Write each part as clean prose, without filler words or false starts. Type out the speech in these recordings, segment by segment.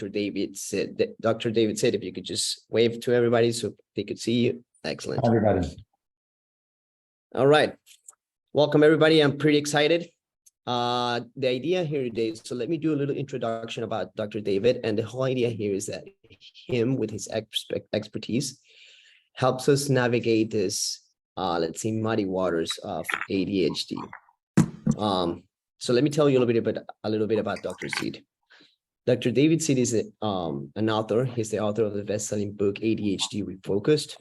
Dr. David Sitt. Dr. David Sitt, if you could just wave to everybody so they could see you. Excellent. Everybody. All right. Welcome, everybody. I'm pretty excited. The idea here today, so let me do a little introduction about Dr. David. And the whole idea here is that him, with his expertise, helps us navigate this, let's say, muddy waters of ADHD. So let me tell you a little bit about Dr. Sitt. Dr. David Sitt is an author. He's the author of the best-selling book, ADHD Refocused,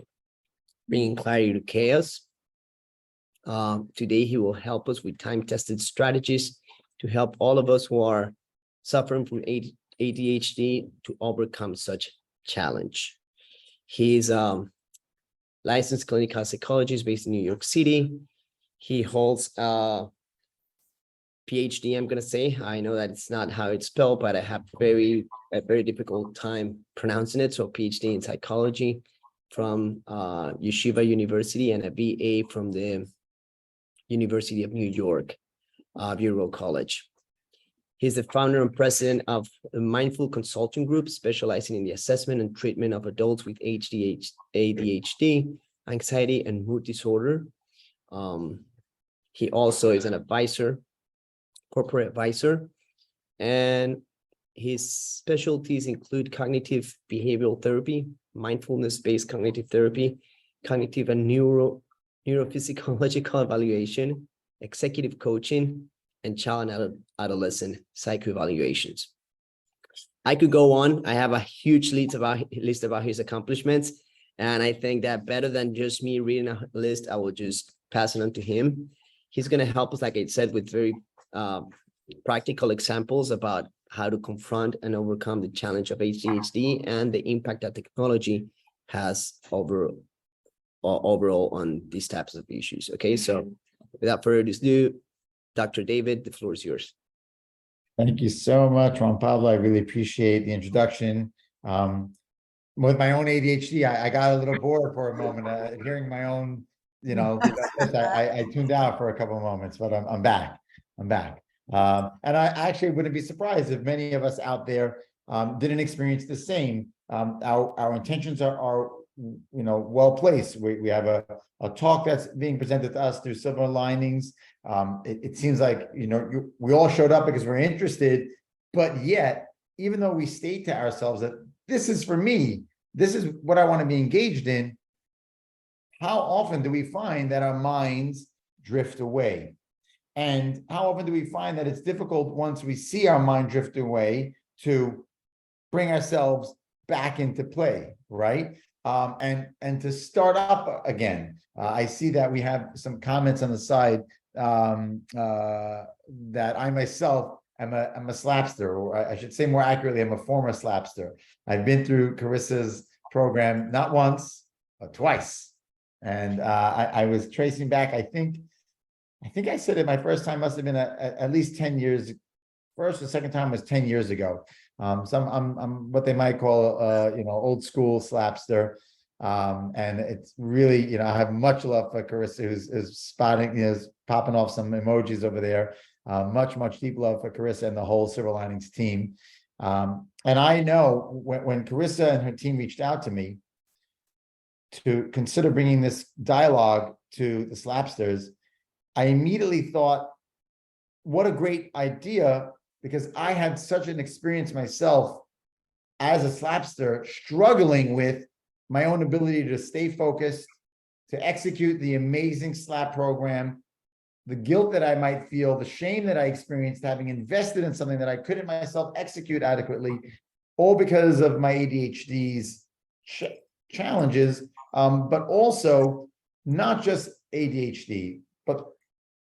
Bringing Clarity to Chaos. Today, he will help us with time-tested strategies to help all of us who are suffering from ADHD to overcome such challenge. He's licensed clinical psychologist based in New York City. He holds a PhD, I'm going to say. I know that it's not how it's spelled, but I have a very difficult time pronouncing it. So PhD in psychology from Yeshiva University and a BA from the University of New York, Bureau College. He's the founder and president of the Mindful Consulting Group, specializing in the assessment and treatment of adults with ADHD, anxiety, and mood disorder. He also is an advisor, corporate advisor, and his specialties include cognitive behavioral therapy, mindfulness-based cognitive therapy, cognitive and neurophysiological evaluation, executive coaching, and child and adolescent psychoevaluations. I could go on. I have a huge list about his accomplishments, and I think that better than just me reading a list, I will just pass it on to him. He's going to help us, like I said, with very practical examples about how to confront and overcome the challenge of ADHD and the impact that technology has overall on these types of issues. Okay, so without further ado, Dr. David, the floor is yours. Thank you so much, Juan Pablo. I really appreciate the introduction. With my own ADHD, I got a little bored for a moment, hearing my own, I tuned out for a couple of moments, but I'm back. And I actually wouldn't be surprised if many of us out there didn't experience the same. Our intentions are well placed. We have a talk that's being presented to us through Silver Linings. It seems like we all showed up because we're interested, but yet, even though we state to ourselves that this is for me, this is what I want to be engaged in, how often do we find that our minds drift away? And how often do we find that it's difficult once we see our mind drift away to bring ourselves back into play, right? And to start up again. I see that we have some comments on the side that I myself am a slapster, or I should say more accurately, I'm a former slapster. I've been through Carissa's program not once, but twice. And I was tracing back, I think I said it, my first time must have been at least 10 years. First or second time was 10 years ago. So I'm what they might call old school slapster. And it's really, I have much love for Carissa, who's spotting, is popping off some emojis over there. Much deep love for Carissa and the whole Silver Linings team. And I know when Carissa and her team reached out to me to consider bringing this dialogue to the slapsters, I immediately thought, what a great idea, because I had such an experience myself as a slapster, struggling with my own ability to stay focused, to execute the amazing slap program, the guilt that I might feel, the shame that I experienced having invested in something that I couldn't myself execute adequately, all because of my ADHD's challenges, but also not just ADHD, but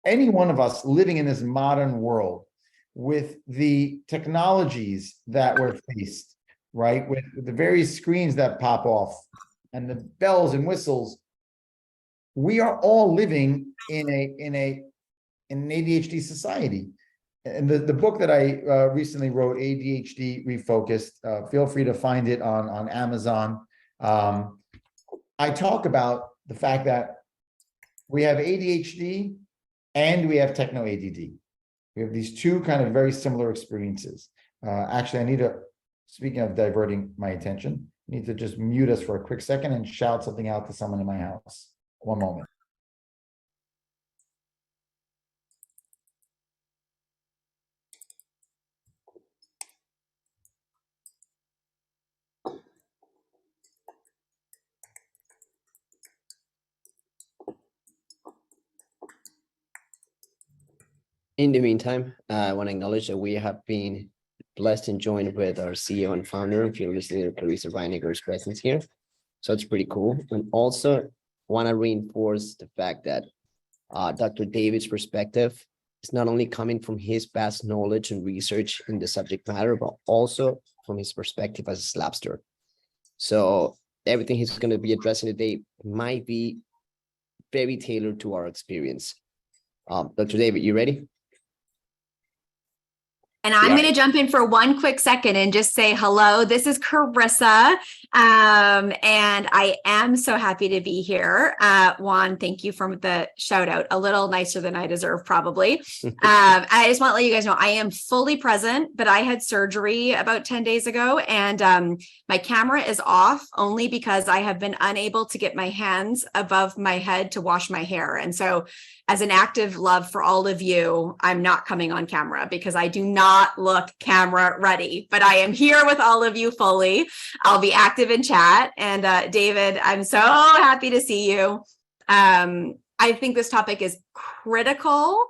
any one of us living in this modern world with the technologies that we're faced, right? With the various screens that pop off and the bells and whistles, we are all living in an ADHD society. And the book that I recently wrote, ADHD Refocused, feel free to find it on Amazon. I talk about the fact that we have ADHD and we have techno ADD. We have these two kind of very similar experiences. Actually, I need to speaking of diverting my attention, you need to just mute us for a quick second and shout something out to someone in my house. One moment. In the meantime, I want to acknowledge that we have been blessed and joined with our CEO and founder and fearless leader, Clarissa Reiniger's presence here. So it's pretty cool. And also want to reinforce the fact that Dr. David's perspective is not only coming from his vast knowledge and research in the subject matter, but also from his perspective as a slapster. So everything he's going to be addressing today might be very tailored to our experience. Dr. David, you ready? And I'm going to jump in for one quick second and just say hello. This is Carissa, and I am so happy to be here. Juan, thank you for the shout out. A little nicer than I deserve, probably. I just want to let you guys know I am fully present, but I had surgery about 10 days ago, and my camera is off only because I have been unable to get my hands above my head to wash my hair. And so as an active love for all of you, I'm not coming on camera because I do not look camera ready, but I am here with all of you fully. I'll be active in chat. And David, I'm so happy to see you. I think this topic is critical.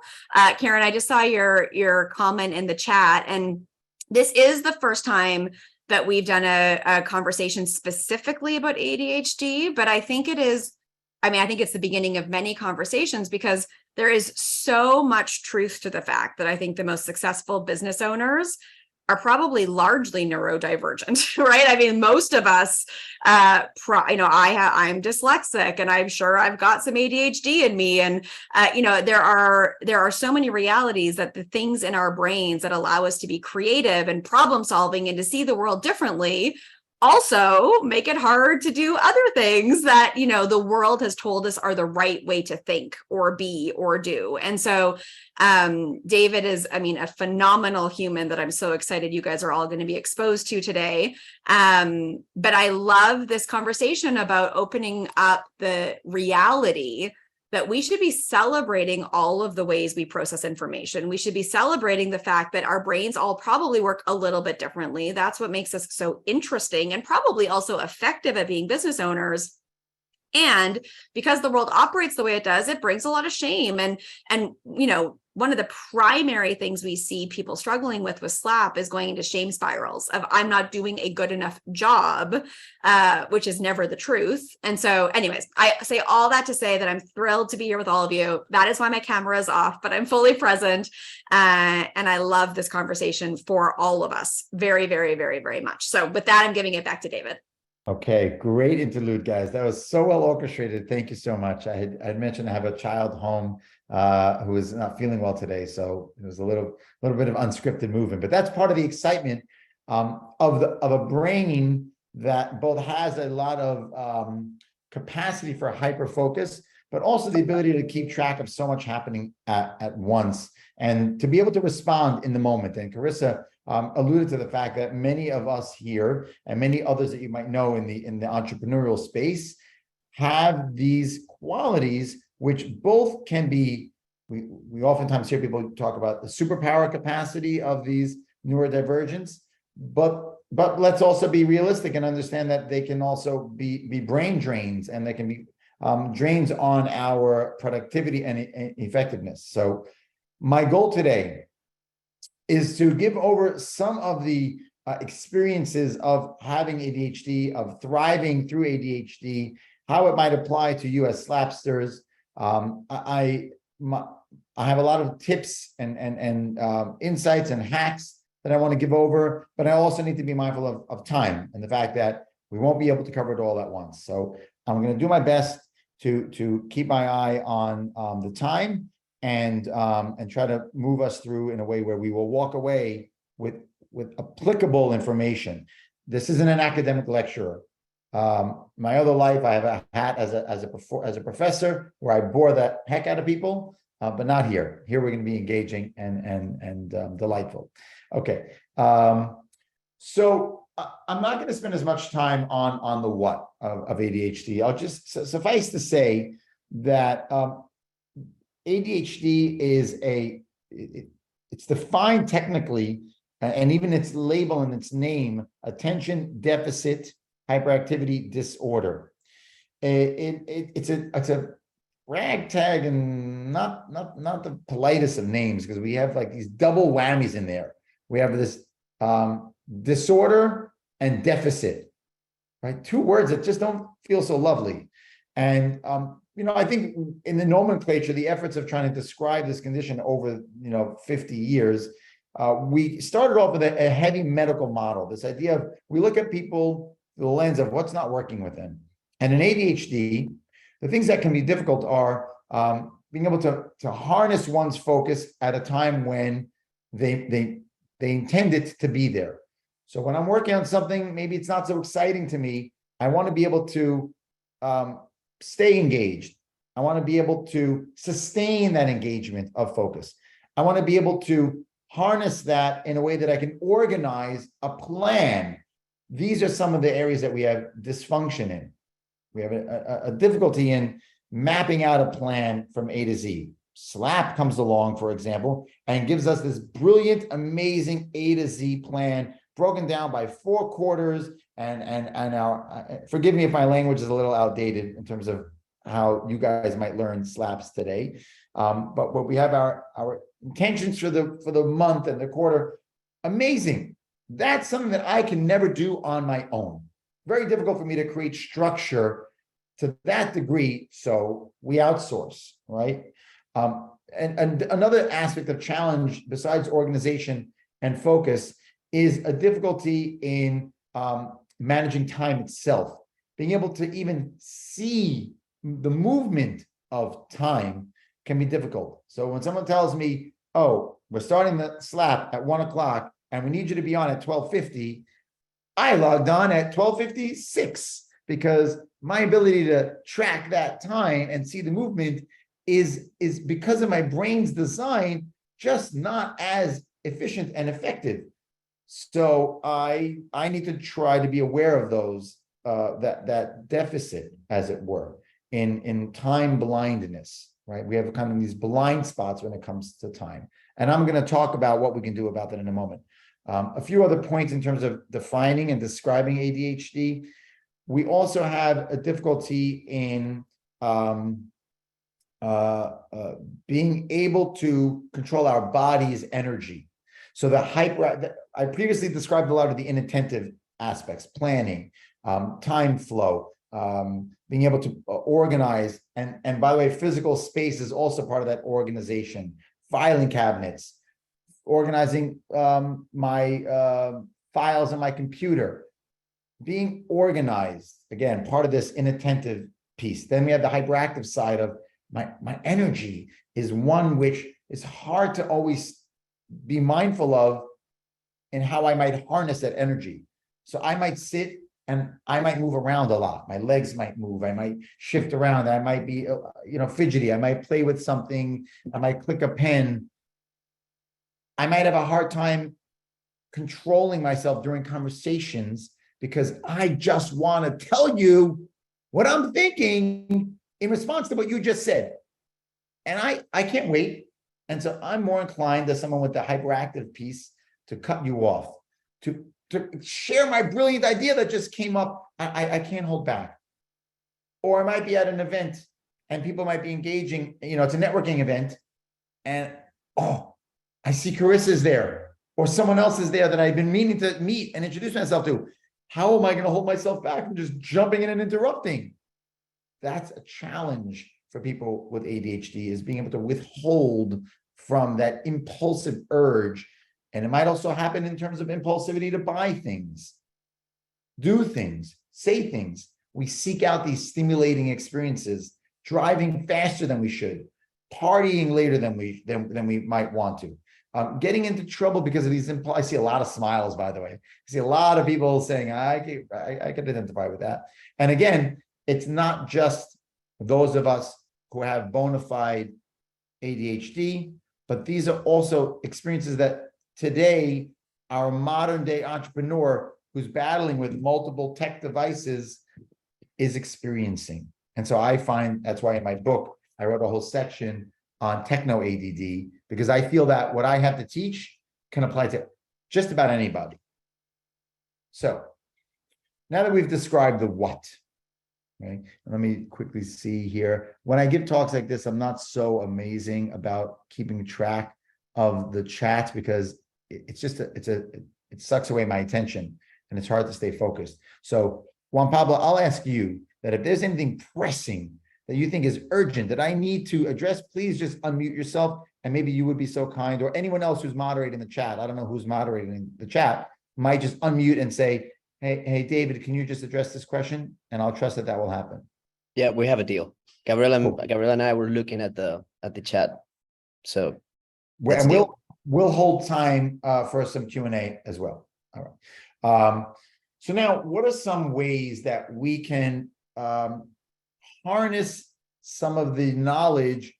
Karen, I just saw your comment in the chat, and this is the first time that we've done a conversation specifically about ADHD, but I think it's the beginning of many conversations because there is so much truth to the fact that I think the most successful business owners are probably largely neurodivergent, right? I mean, most of us, I'm dyslexic, and I'm sure I've got some ADHD in me. And, there are so many realities that the things in our brains that allow us to be creative and problem solving and to see the world differently also make it hard to do other things that, the world has told us are the right way to think or be or do. And so David is, a phenomenal human that I'm so excited you guys are all going to be exposed to today. But I love this conversation about opening up the reality that we should be celebrating all of the ways we process information. We should be celebrating the fact that our brains all probably work a little bit differently. That's what makes us so interesting and probably also effective at being business owners. And because the world operates the way it does, it brings a lot of shame. And one of the primary things we see people struggling with SLAP is going into shame spirals of I'm not doing a good enough job, which is never the truth. And so anyways, I say all that to say that I'm thrilled to be here with all of you. That is why my camera is off, but I'm fully present. And I love this conversation for all of us very, very, very, very much. So with that, I'm giving it back to David. Okay, great interlude, guys. That was so well orchestrated. Thank you so much. I had mentioned I have a child home who is not feeling well today, so it was a little bit of unscripted movement. But that's part of the excitement of a brain that both has a lot of capacity for hyper focus, but also the ability to keep track of so much happening at once and to be able to respond in the moment. And Carissa alluded to the fact that many of us here and many others that you might know in the entrepreneurial space have these qualities, which both can be, we oftentimes hear people talk about the superpower capacity of these neurodivergents, but let's also be realistic and understand that they can also be brain drains, and they can be drains on our productivity and effectiveness. So my goal today is to give over some of the experiences of having ADHD, of thriving through ADHD, how it might apply to you as slapsters. I have a lot of tips and insights and hacks that I want to give over, but I also need to be mindful of time and the fact that we won't be able to cover it all at once. So I'm going to do my best to keep my eye on the time and try to move us through in a way where we will walk away with applicable information. This isn't an academic lecturer. My other life, I have a hat as a professor where I bore the heck out of people, but not here. Here we're going to be engaging and delightful. Okay, so I'm not going to spend as much time on the what of ADHD. I'll just suffice to say that ADHD is it's defined technically, and even its label and its name, attention deficit hyperactivity disorder. It's a ragtag, and not the politest of names, because we have like these double whammies in there. We have this disorder and deficit, right? Two words that just don't feel so lovely. And I think in the nomenclature, the efforts of trying to describe this condition over 50 years, we started off with a heavy medical model. This idea of, we look at people through the lens of what's not working with them. And in ADHD, the things that can be difficult are being able to harness one's focus at a time when they intend it to be there. So when I'm working on something, maybe it's not so exciting to me, I want to be able to stay engaged. I want to be able to sustain that engagement of focus. I want to be able to harness that in a way that I can organize a plan. These are some of the areas that we have dysfunction in. We have a difficulty in mapping out a plan from A to Z. SLAP comes along, for example, and gives us this brilliant, amazing A to Z plan, broken down by 4 quarters. And our, forgive me if my language is a little outdated in terms of how you guys might learn SLAPs today. But what we have our intentions for the month and the quarter, amazing. That's something that I can never do on my own. Very difficult for me to create structure to that degree, so we outsource, right? And another aspect of challenge besides organization and focus is a difficulty in managing time itself. Being able to even see the movement of time can be difficult. So when someone tells me, oh, we're starting the SLAP at 1 o'clock and we need you to be on at 12:50, I logged on at 12:56 because my ability to track that time and see the movement is because of my brain's design just not as efficient and effective. So I need to try to be aware of those that deficit, as it were, in time blindness, right? We have kind of these blind spots when it comes to time. And I'm going to talk about what we can do about that in a moment. A few other points in terms of defining and describing ADHD. We also have a difficulty in being able to control our body's energy. So I previously described a lot of the inattentive aspects, planning, time flow, being able to organize, and by the way, physical space is also part of that organization, filing cabinets, organizing my files on my computer, being organized, again, part of this inattentive piece. Then we have the hyperactive side of my energy is one which is hard to always be mindful of in how I might harness that energy. So I might sit and I might move around a lot. My legs might move. I might shift around. I might be, fidgety. I might play with something. I might click a pen. I might have a hard time controlling myself during conversations because I just want to tell you what I'm thinking in response to what you just said. And I can't wait. And so I'm more inclined as someone with the hyperactive piece to cut you off, to share my brilliant idea that just came up. I can't hold back. Or I might be at an event and people might be engaging, it's a networking event. And, I see Carissa's there, or someone else is there that I've been meaning to meet and introduce myself to. How am I going to hold myself back from just jumping in and interrupting? That's a challenge for people with ADHD, is being able to withhold from that impulsive urge. And it might also happen in terms of impulsivity to buy things, do things, say things. We seek out these stimulating experiences, driving faster than we should, partying later than we might want to. Getting into trouble because of these I see a lot of smiles, by the way. I see a lot of people saying, I can identify with that. And again, it's not just those of us who have bona fide ADHD, but these are also experiences that today our modern day entrepreneur who's battling with multiple tech devices is experiencing. And so I find that's why in my book, I wrote a whole section on techno ADD, because I feel that what I have to teach can apply to just about anybody. So now that we've described the what, right? Let me quickly see here. When I give talks like this, I'm not so amazing about keeping track of the chat because it sucks away my attention and it's hard to stay focused. So Juan Pablo, I'll ask you that if there's anything pressing that you think is urgent that I need to address, please just unmute yourself and maybe you would be so kind, or anyone else who's moderating the chat. I don't know who's moderating the chat, might just unmute and say, hey, David, can you just address this question? And I'll trust that will happen. Yeah, we have a deal. Gabriela and I were looking at the chat. So and we'll hold time for some Q&A as well. All right. So now, what are some ways that we can harness some of the knowledge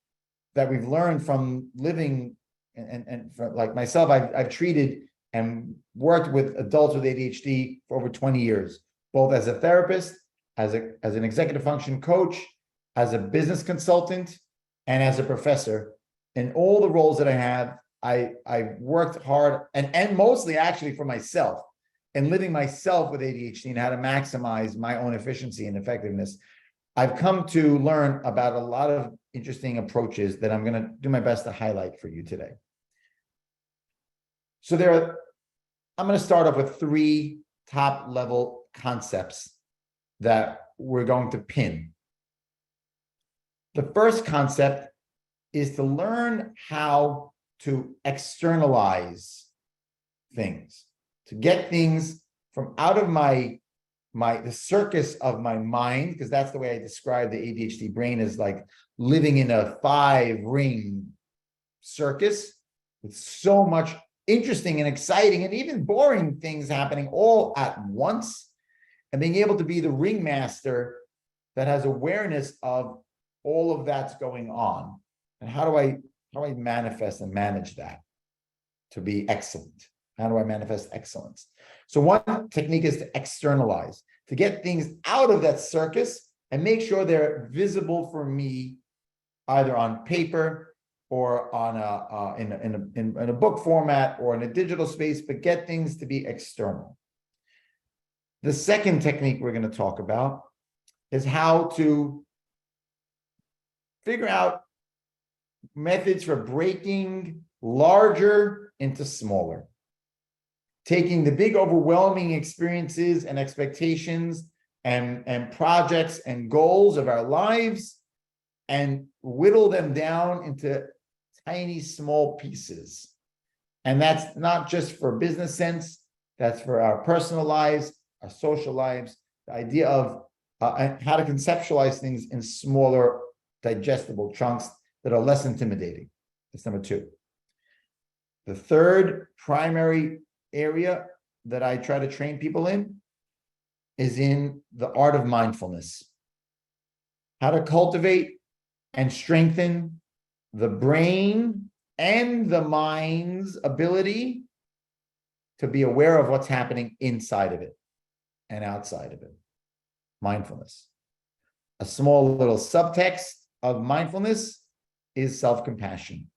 that we've learned from living and like myself, I've treated and worked with adults with ADHD for over 20 years, both as a therapist, as an executive function coach, as a business consultant, and as a professor. In all the roles that I have, I worked hard and mostly actually for myself and living myself with ADHD and how to maximize my own efficiency and effectiveness. I've come to learn about a lot of interesting approaches that I'm going to do my best to highlight for you today. So I'm going to start off with 3 top level concepts that we're going to pin. The first concept is to learn how to externalize things, to get things from out of the circus of my mind, because that's the way I describe the ADHD brain, is like living in a 5-ring circus with so much interesting and exciting and even boring things happening all at once, and being able to be the ringmaster that has awareness of all of that's going on. And how do I manifest and manage that to be excellent? How do I manifest excellence? So one technique is to externalize, to get things out of that circus and make sure they're visible for me, either on paper or on in a book format or in a digital space, but get things to be external. The second technique we're going to talk about is how to figure out methods for breaking larger into smaller, taking the big overwhelming experiences and expectations and projects and goals of our lives and whittle them down into tiny small pieces. And that's not just for business sense, that's for our personal lives, our social lives, the idea of how to conceptualize things in smaller digestible chunks that are less intimidating. That's number 2. The third primary area that I try to train people in is in the art of mindfulness. How to cultivate and strengthen the brain and the mind's ability to be aware of what's happening inside of it and outside of it. Mindfulness. A small little subtext of mindfulness is self-compassion.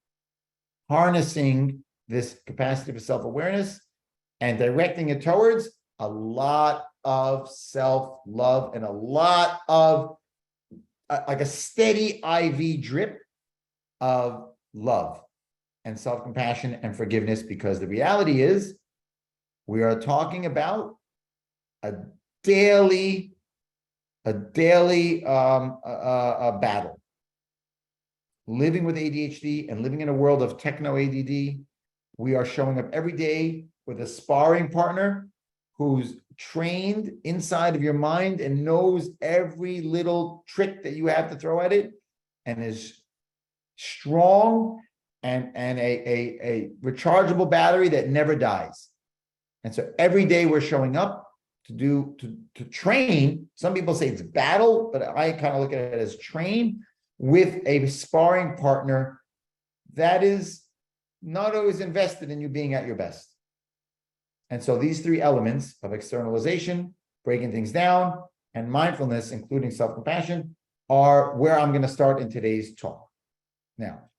Harnessing this capacity for self-awareness and directing it towards a lot of self-love and a lot of like a steady IV drip of love and self-compassion and forgiveness, because the reality is we are talking about a daily battle. Living with ADHD and living in a world of techno ADD, we are showing up every day with a sparring partner who's trained inside of your mind and knows every little trick that you have to throw at it and is strong and a rechargeable battery that never dies. And so every day we're showing up to train. Some people say it's battle, but I kind of look at it as train with a sparring partner that is not always invested in you being at your best. And so these three elements of externalization, breaking things down, and mindfulness, including self-compassion, are where I'm going to start in today's talk. Now,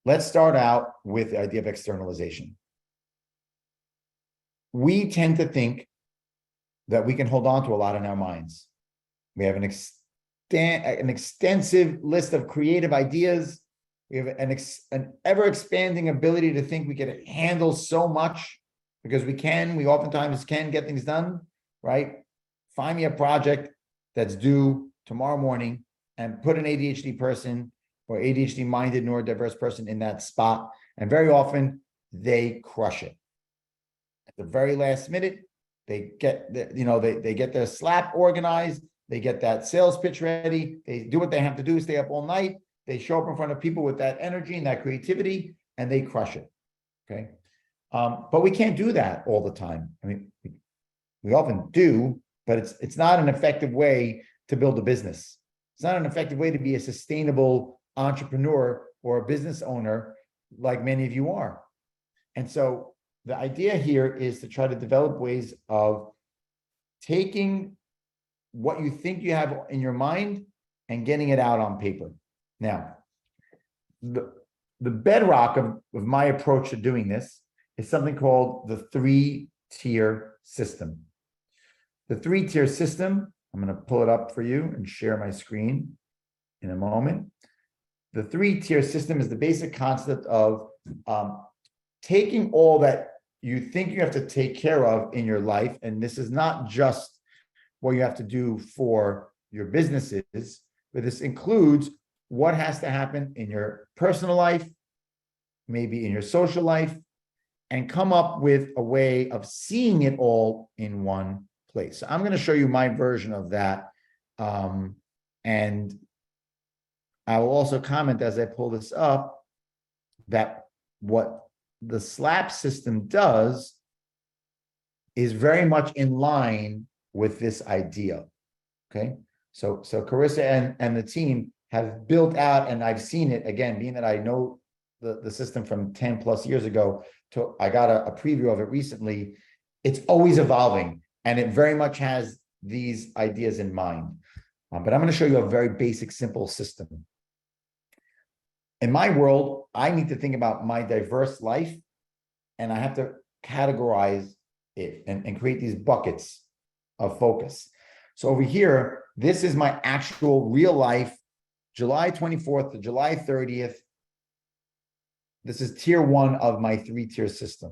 let's start out with the idea of externalization. We tend to think that we can hold on to a lot in our minds. We have an extensive list of creative ideas. We have an ever-expanding ability to think we can handle so much because we oftentimes can get things done, right? Find me a project that's due tomorrow morning and put an ADHD person or ADHD-minded neurodiverse person in that spot. And very often they crush it. At the very last minute, they get they get their slap organized, they get that sales pitch ready, they do what they have to do, stay up all night, they show up in front of people with that energy and that creativity, and they crush it. Okay. But we can't do that all the time. I mean, we often do, but it's not an effective way to build a business. It's not an effective way to be a sustainable entrepreneur or a business owner like many of you are. And so the idea here is to try to develop ways of taking what you think you have in your mind and getting it out on paper. Now, the bedrock of my approach to doing this is something called the 3-tier system. The 3-tier system, I'm going to pull it up for you and share my screen in a moment. The 3-tier system is the basic concept of taking all that you think you have to take care of in your life, and this is not just what you have to do for your businesses, but this includes what has to happen in your personal life, maybe in your social life, and come up with a way of seeing it all in one place. So I'm going to show you my version of that. And I will also comment as I pull this up that what the SLAP system does is very much in line with this idea. Okay. So Carissa and the team have built out, and I've seen it again, being that I know the system from 10 plus years ago, I got a preview of it recently. It's always evolving, and it very much has these ideas in mind. But I'm going to show you a very basic, simple system. In my world, I need to think about my diverse life, and I have to categorize it and create these buckets of focus. So over here, this is my actual real life, July 24th to July 30th. This is tier 1 of my 3-tier system.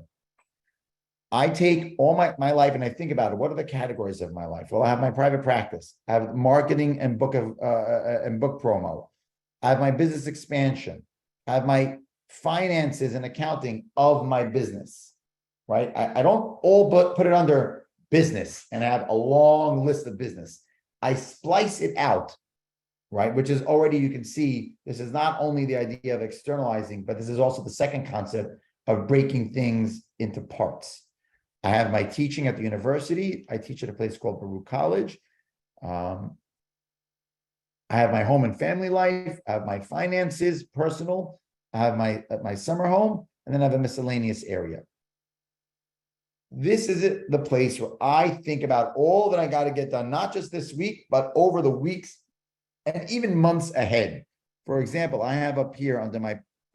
I take all my life and I think about it. What are the categories of my life? Well, I have my private practice. I have marketing and book promo. I have my business expansion. I have my finances and accounting of my business, right? I don't all but put it under business and I have a long list of business. I splice it out, right? Which is already, you can see, this is not only the idea of externalizing, but this is also the second concept of breaking things into parts. I have my teaching at the university. I teach at a place called Baruch College. I have my home and family life. I have my finances, personal. I have my summer home, and then I have a miscellaneous area. This is the place where I think about all that I got to get done, not just this week, but over the weeks and even months ahead. For example, I have up here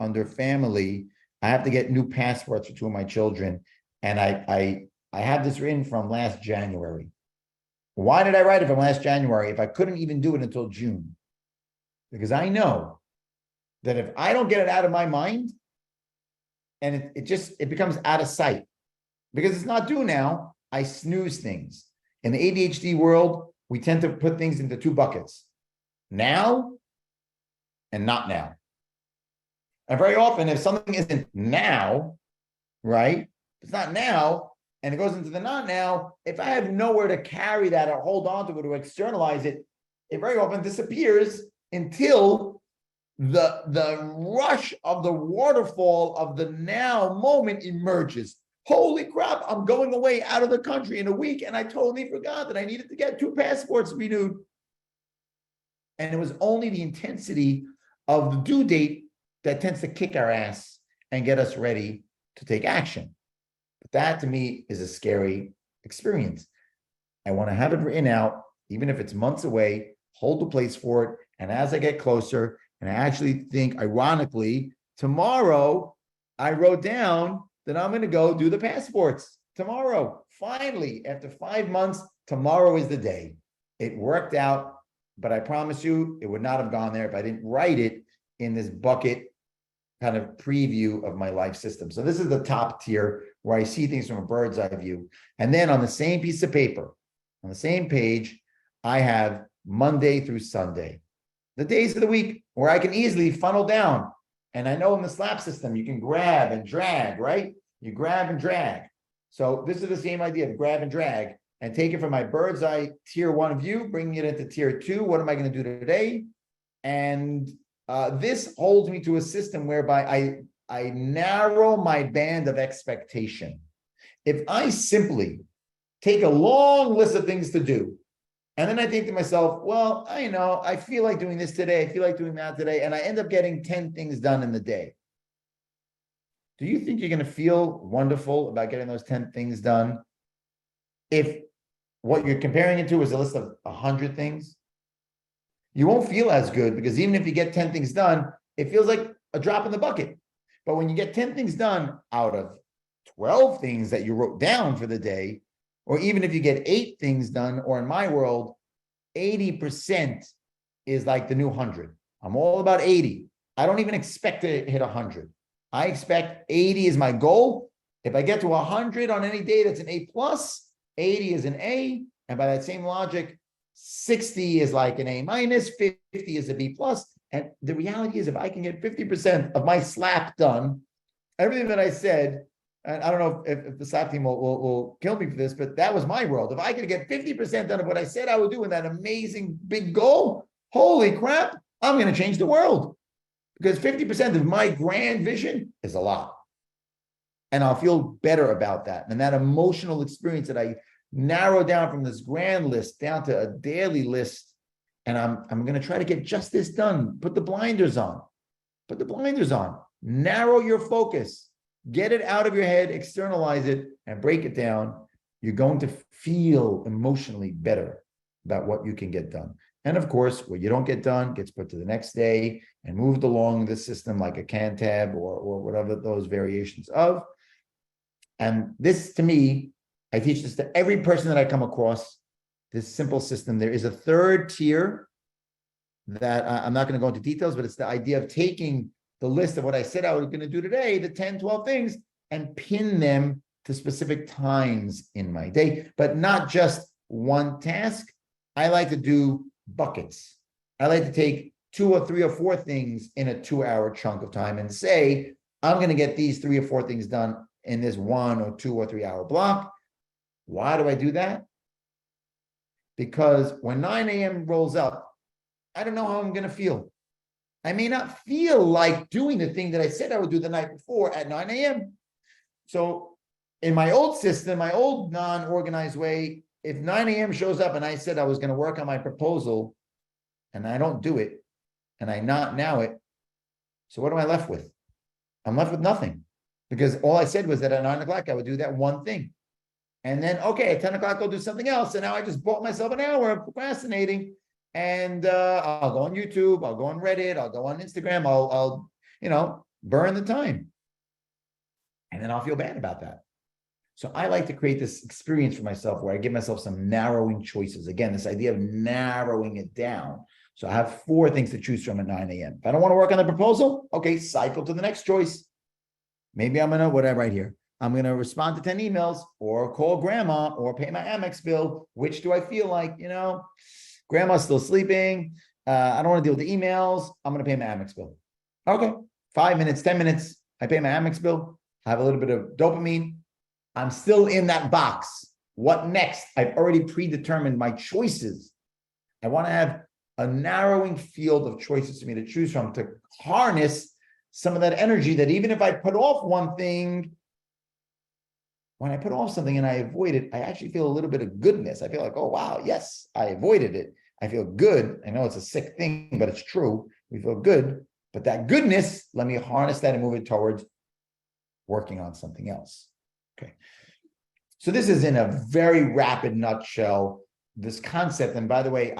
under family, I have to get new passports for 2 of my children. And I have this written from last January. Why did I write it from last January if I couldn't even do it until June? Because I know that if I don't get it out of my mind, and it becomes out of sight, because it's not due now, I snooze things. In the ADHD world, we tend to put things into 2 buckets: now and not now. And very often, if something isn't now, right? It's not now, and it goes into the not now. If I have nowhere to carry that or hold on to it or externalize it, it very often disappears until the rush of the waterfall of the now moment emerges. Holy crap, I'm going away out of the country in a week, and I totally forgot that I needed to get 2 passports renewed. And it was only the intensity of the due date that tends to kick our ass and get us ready to take action. But that to me is a scary experience. I want to have it written out, even if it's months away, hold the place for it. And as I get closer, and I actually think, ironically, tomorrow I wrote down that I'm going to go do the passports tomorrow. Finally, after 5 months, tomorrow is the day. It worked out, but I promise you, it would not have gone there if I didn't write it in this bucket kind of preview of my life system. So this is the top tier where I see things from a bird's eye view. And then on the same piece of paper, on the same page, I have Monday through Sunday, the days of the week where I can easily funnel down. And I know in the SLAP system, you can grab and drag, right? You grab and drag. So this is the same idea of grab and drag and take it from my bird's eye tier 1 view, bringing it into tier 2. What am I going to do today? And this holds me to a system whereby I narrow my band of expectation. If I simply take a long list of things to do, and then I think to myself, well, I feel like doing this today, I feel like doing that today, and I end up getting 10 things done in the day. Do you think you're going to feel wonderful about getting those 10 things done if what you're comparing it to is a list of 100 things? You won't feel as good, because even if you get 10 things done, it feels like a drop in the bucket. But when you get 10 things done out of 12 things that you wrote down for the day, or even if you get 8 things done, or in my world, 80% is like the new 100. I'm all about 80. I don't even expect to hit 100. I expect 80 is my goal. If I get to 100 on any day, that's an A+, 80 is an A, and by that same logic, 60 is like an A-, 50 is a B+. And the reality is, if I can get 50% of my SLAP done, everything that I said, and I don't know if the SLAP team will kill me for this, but that was my world. If I could get 50% done of what I said I would do in that amazing big goal, holy crap, I'm going to change the world. Because 50% of my grand vision is a lot. And I'll feel better about that. And that emotional experience that I narrow down from this grand list down to a daily list. And I'm going to try to get just this done. Put the blinders on. Put the blinders on. Narrow your focus. Get it out of your head, externalize it, and break it down. You're going to feel emotionally better about what you can get done. And of course, what you don't get done gets put to the next day and moved along the system like a can tab or whatever those variations of. And this, to me, I teach this to every person that I come across, this simple system. There is a third tier that I'm not going to go into details, but it's the idea of taking the list of what I said I was going to do today, the 10, 12 things, and pin them to specific times in my day, but not just one task. I like to do buckets. I like to take 2 or 3 or 4 things in a 2-hour chunk of time and say, I'm going to get these 3 or 4 things done in this 1 or 2 or 3 hour block. Why do I do that? Because when 9 a.m. rolls up, I don't know how I'm going to feel. I may not feel like doing the thing that I said I would do the night before at 9 a.m. So in my old system, my old non-organized way, if 9 a.m. shows up and I said I was going to work on my proposal and I don't do it and I not now it, so what am I left with? I'm left with nothing, because all I said was that at 9 o'clock I would do that one thing. And then, okay, at 10 o'clock, I'll do something else. And now I just bought myself an hour of procrastinating. And I'll go on YouTube, I'll go on Reddit, I'll go on Instagram, I'll burn the time. And then I'll feel bad about that. So I like to create this experience for myself where I give myself some narrowing choices. Again, this idea of narrowing it down. So I have 4 things to choose from at 9 a.m. If I don't want to work on the proposal, okay, cycle to the next choice. Maybe I'm going to, whatever right here. I'm going to respond to 10 emails or call grandma or pay my Amex bill. Which do I feel like, grandma's still sleeping. I don't want to deal with the emails. I'm going to pay my Amex bill. Okay, 5 minutes, 10 minutes. I pay my Amex bill. I have a little bit of dopamine. I'm still in that box. What next? I've already predetermined my choices. I want to have a narrowing field of choices for me to choose from to harness some of that energy that even if I put off one thing, when I put off something and I avoid it, I actually feel a little bit of goodness. I feel like, oh, wow, yes, I avoided it. I feel good. I know it's a sick thing, but it's true. We feel good. But that goodness, let me harness that and move it towards working on something else. Okay. So this is in a very rapid nutshell, this concept. And by the way,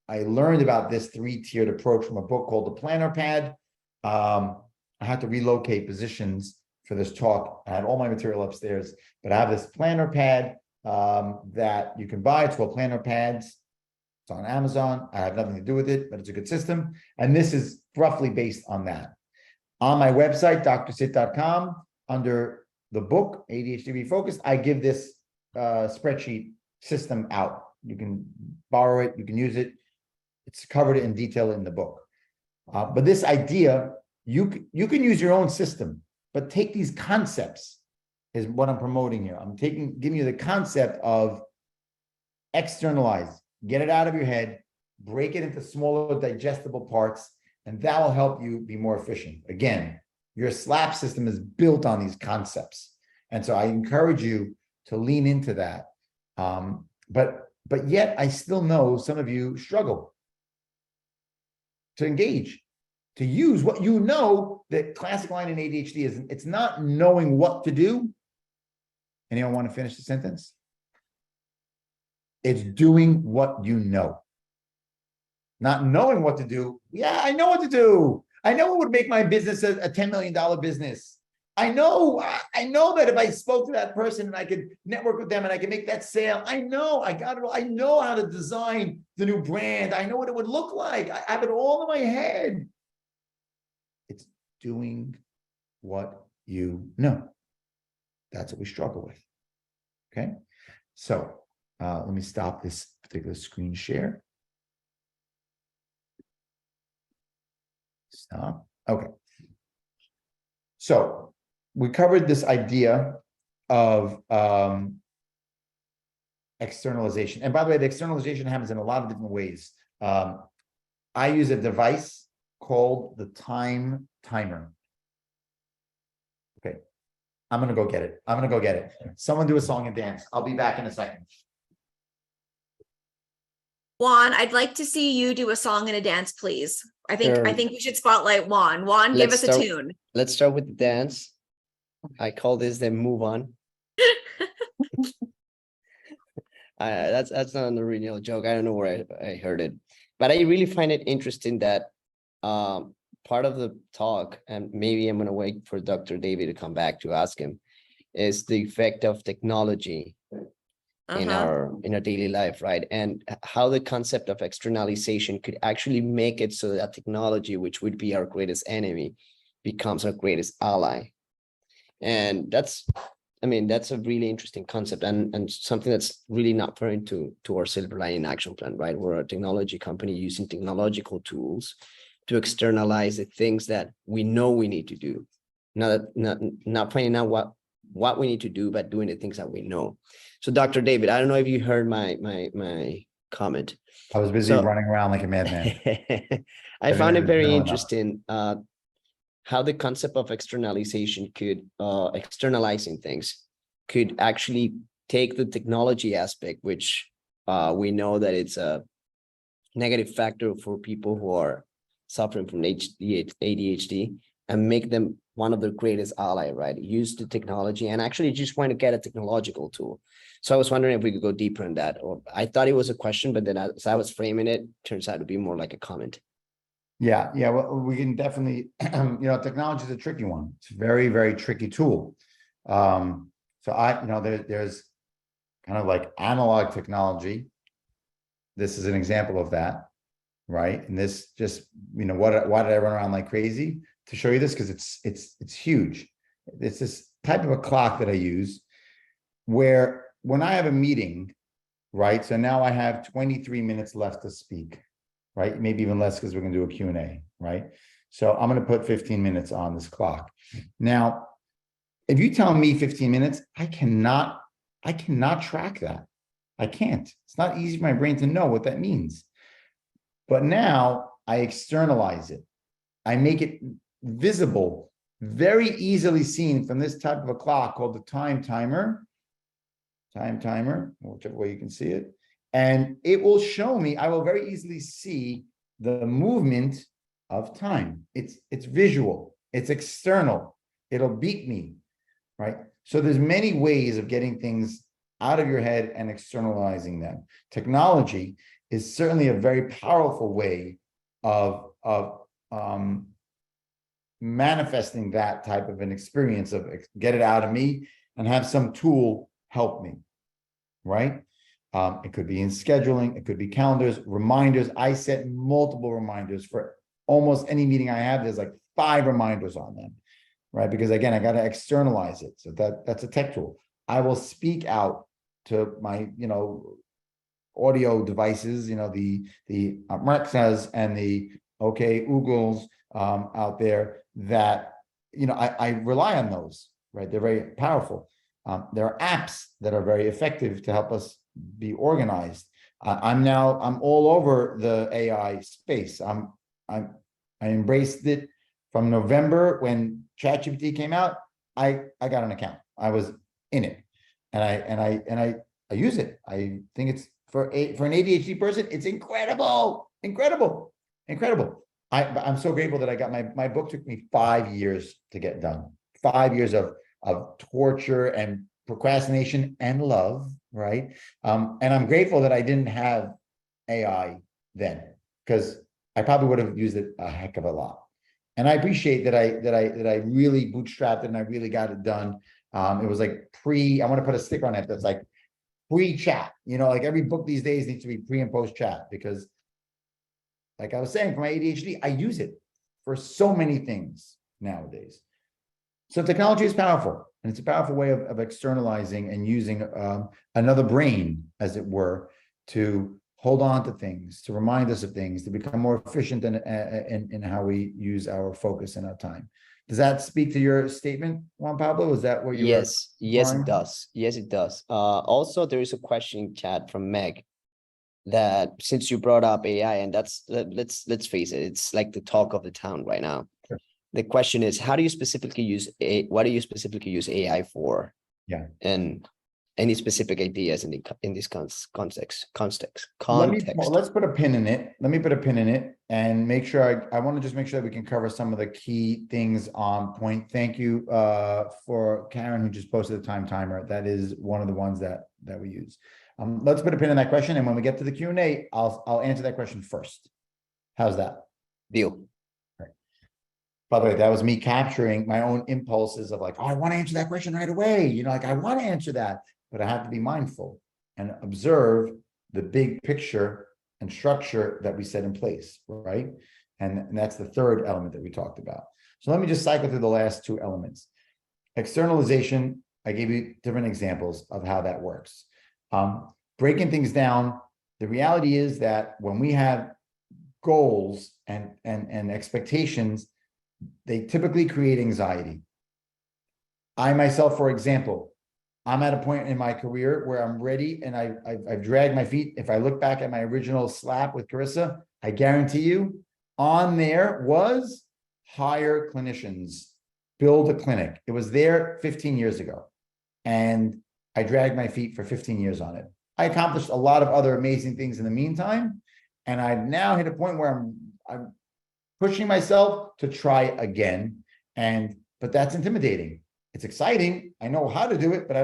I learned about this 3-tiered approach from a book called The Planner Pad. I had to relocate positions for this talk. I had all my material upstairs, but I have this planner pad that you can buy. It's called Planner Pads. It's on Amazon. I have nothing to do with it, but it's a good system. And this is roughly based on that. On my website, drsitt.com, under the book, ADHD Refocused, I give this spreadsheet system out. You can borrow it, you can use it. It's covered in detail in the book. But this idea, you can use your own system, but take these concepts is what I'm promoting here. I'm giving you the concept of externalize, get it out of your head, break it into smaller digestible parts, and that will help you be more efficient. Again, your SLAP system is built on these concepts. And so I encourage you to lean into that. But yet I still know some of you struggle to engage, to use what you know. The classic line in ADHD is, it's not knowing what to do. Anyone want to finish the sentence? It's doing what you know. Not knowing what to do. Yeah, I know what to do. I know it would make my business a $10 million business. I know that if I spoke to that person and I could network with them and I could make that sale, I know I got it all. I know how to design the new brand. I know what it would look like. I have it all in my head. It's doing what you know. That's what we struggle with. Okay. So let me stop this particular screen share. Stop. Okay. So we covered this idea of externalization. And by the way, the externalization happens in a lot of different ways. I use a device called the time timer. Okay. I'm going to go get it. I'm going to go get it. Someone do a song and dance. I'll be back in a second. Juan, I'd like to see you do a song and a dance, please. I think we should spotlight Juan. Juan, give us a tune. Let's start with the dance. I call this the move on. That's not an original joke. I don't know where I heard it, but I really find it interesting that part of the talk, and maybe I'm going to wait for Dr. David to come back to ask him, is the effect of technology in our daily life, right? And how the concept of externalization could actually make it so that technology, which would be our greatest enemy, becomes our greatest ally. And that's a really interesting concept and something that's really not foreign to our silver lining action plan, right? We're a technology company using technological tools to externalize the things that we know we need to do. Not finding out what we need to do, but doing the things that we know. So Dr. David, I don't know if you heard my comment. I was busy running around like a madman. I found it very interesting how the concept of externalization could, externalizing things could actually take the technology aspect, which we know that it's a negative factor for people who are suffering from ADHD, and make them one of their greatest ally, right? Use the technology and actually just want to get a technological tool. So I was wondering if we could go deeper in that, or I thought it was a question, but then as I was framing it, turns out to be more like a comment. Yeah. Well, we can definitely, technology is a tricky one. It's a very, very tricky tool. So there's kind of like analog technology. This is an example of that, right? And this just, why did I run around like crazy to show you this? Because it's huge. It's this type of a clock that I use where when I have a meeting, right? So now I have 23 minutes left to speak, right? Maybe even less because we're going to do a Q&A, right? So I'm going to put 15 minutes on this clock. Now, if you tell me 15 minutes, I cannot track that. I can't. It's not easy for my brain to know what that means. But now I externalize it. I make it visible, very easily seen from this type of a clock called the time timer, whichever way you can see it. And it will show me, I will very easily see the movement of time. It's visual, it's external, it'll beat me, right? So there's many ways of getting things out of your head and externalizing them. Technology is certainly a very powerful way of manifesting that type of an experience of get it out of me and have some tool help me, right? It could be in scheduling, it could be calendars, reminders. I set multiple reminders for almost any meeting I have. There's like 5 reminders on them, right? Because again, I got to externalize it. So that's a tech tool. I will speak out to my, audio devices, the Alexas and the Googles out there that, I rely on those, right? They're very powerful. There are apps that are very effective to help us be organized. I'm all over the AI space. I embraced it from November when ChatGPT came out. I got an account. I was in it, and I use it. I think it's for an ADHD person. It's incredible. I'm so grateful that I got my book. Took me 5 years to get done. 5 years of torture and procrastination and love, right? And I'm grateful that I didn't have AI then, because I probably would have used it a heck of a lot. And I appreciate that I really bootstrapped it and I really got it done. It was like I want to put a sticker on it that's like pre-chat. Like every book these days needs to be pre and post chat, because like I was saying, for my ADHD, I use it for so many things nowadays. So technology is powerful, and it's a powerful way of externalizing and using another brain, as it were, to hold on to things, to remind us of things, to become more efficient in how we use our focus and our time. Does that speak to your statement, Juan Pablo? Is that what you were? Yes, it does. Yes, it does. Also, there is a question in chat from Meg that, since you brought up AI, and let's face it, it's like the talk of the town right now. Sure. The question is, what do you specifically use AI for? Yeah. And any specific ideas in this context? Let's put a pin in it. Let me put a pin in it and make sure I want to just make sure that we can cover some of the key things on point. Thank you for Karen, who just posted the time timer. That is one of the ones that we use. Let's put a pin in that question, and when we get to the Q&A, I'll answer that question first. How's that? Deal. Right. By the way, that was me capturing my own impulses of like, oh, I want to answer that question right away. Like I want to answer that, but I have to be mindful and observe the big picture and structure that we set in place, right? And that's the third element that we talked about. So let me just cycle through the last 2 elements. Externalization, I gave you different examples of how that works. Breaking things down, the reality is that when we have goals and expectations, they typically create anxiety. I myself, for example, I'm at a point in my career where I'm ready and I've dragged my feet. If I look back at my original slap with Carissa, I guarantee you on there was hire clinicians, build a clinic. It was there 15 years ago. And I dragged my feet for 15 years on it. I accomplished a lot of other amazing things in the meantime. And I've now hit a point where I'm pushing myself to try again. But that's intimidating. It's exciting. I know how to do it, but I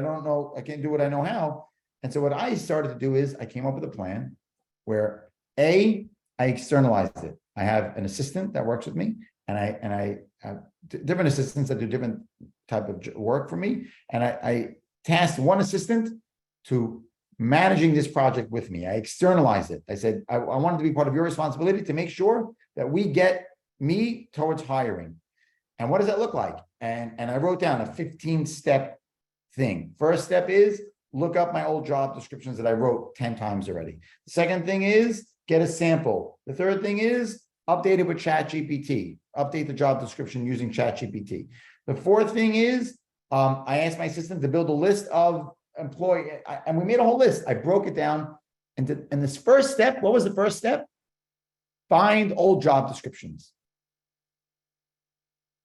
can't do what I know how. And so what I started to do is I came up with a plan where I externalized it. I have an assistant that works with me, and I have different assistants that do different type of work for me. And I tasked one assistant to managing this project with me. I externalized it. I said, I wanted to be part of your responsibility to make sure that we get me towards hiring. And what does that look like? And I wrote down a 15-step thing. First step is look up my old job descriptions that I wrote 10 times already. The second thing is get a sample. The third thing is update it with ChatGPT. Update the job description using ChatGPT. The fourth thing is I asked my assistant to build a list of employee, and we made a whole list. I broke it down. And this first step, what was the first step? Find old job descriptions.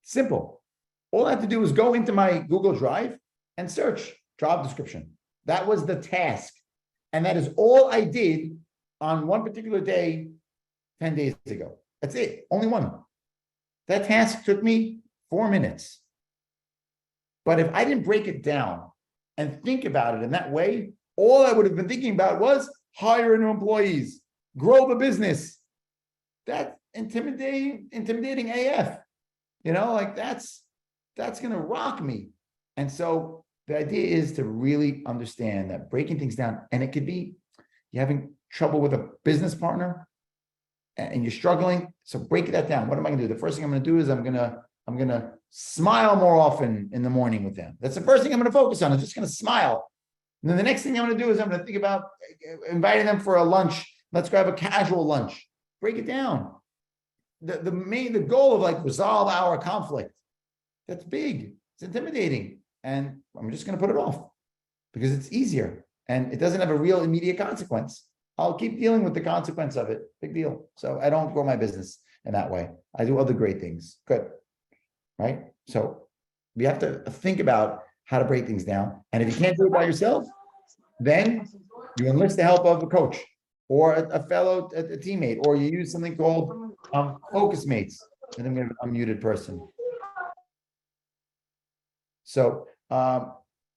Simple. All I had to do was go into my Google Drive and search job description. That was the task. And that is all I did on one particular day 10 days ago. That's it. Only one. That task took me 4 minutes. But if I didn't break it down and think about it in that way, all I would have been thinking about was hire new employees, grow the business. That's intimidating AF. Like that's going to rock me. And so the idea is to really understand that breaking things down, and it could be you're having trouble with a business partner and you're struggling. So break that down. What am I going to do? The first thing I'm going to do is I'm going to smile more often in the morning with them. That's the first thing I'm going to focus on. I'm just going to smile. And then the next thing I'm going to do is I'm going to think about inviting them for a lunch. Let's grab a casual lunch. Break it down. The goal of like resolve our conflict. That's big. It's intimidating. And I'm just going to put it off because it's easier and it doesn't have a real immediate consequence. I'll keep dealing with the consequence of it. Big deal. So I don't grow my business in that way. I do other great things. Good. Right? So we have to think about how to break things down. And if you can't do it by yourself, then you enlist the help of a coach or a fellow a teammate, or you use something called focus mates. And then we have a muted person. So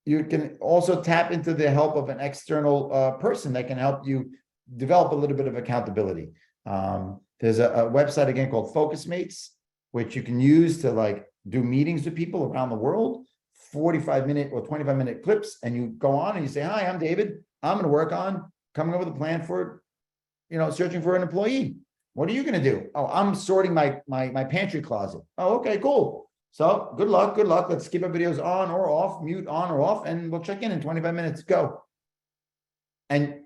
you can also tap into the help of an external person that can help you develop a little bit of accountability. There's a website again called Focus Mates, which you can use to like do meetings with people around the world, 45-minute or 25-minute clips, and you go on and you say, hi, I'm David. I'm going to work on coming up with a plan for, searching for an employee. What are you going to do? Oh, I'm sorting my pantry closet. Oh, okay, cool. So good luck. Let's keep our videos on or off, mute on or off, and we'll check in 25 minutes. Go. And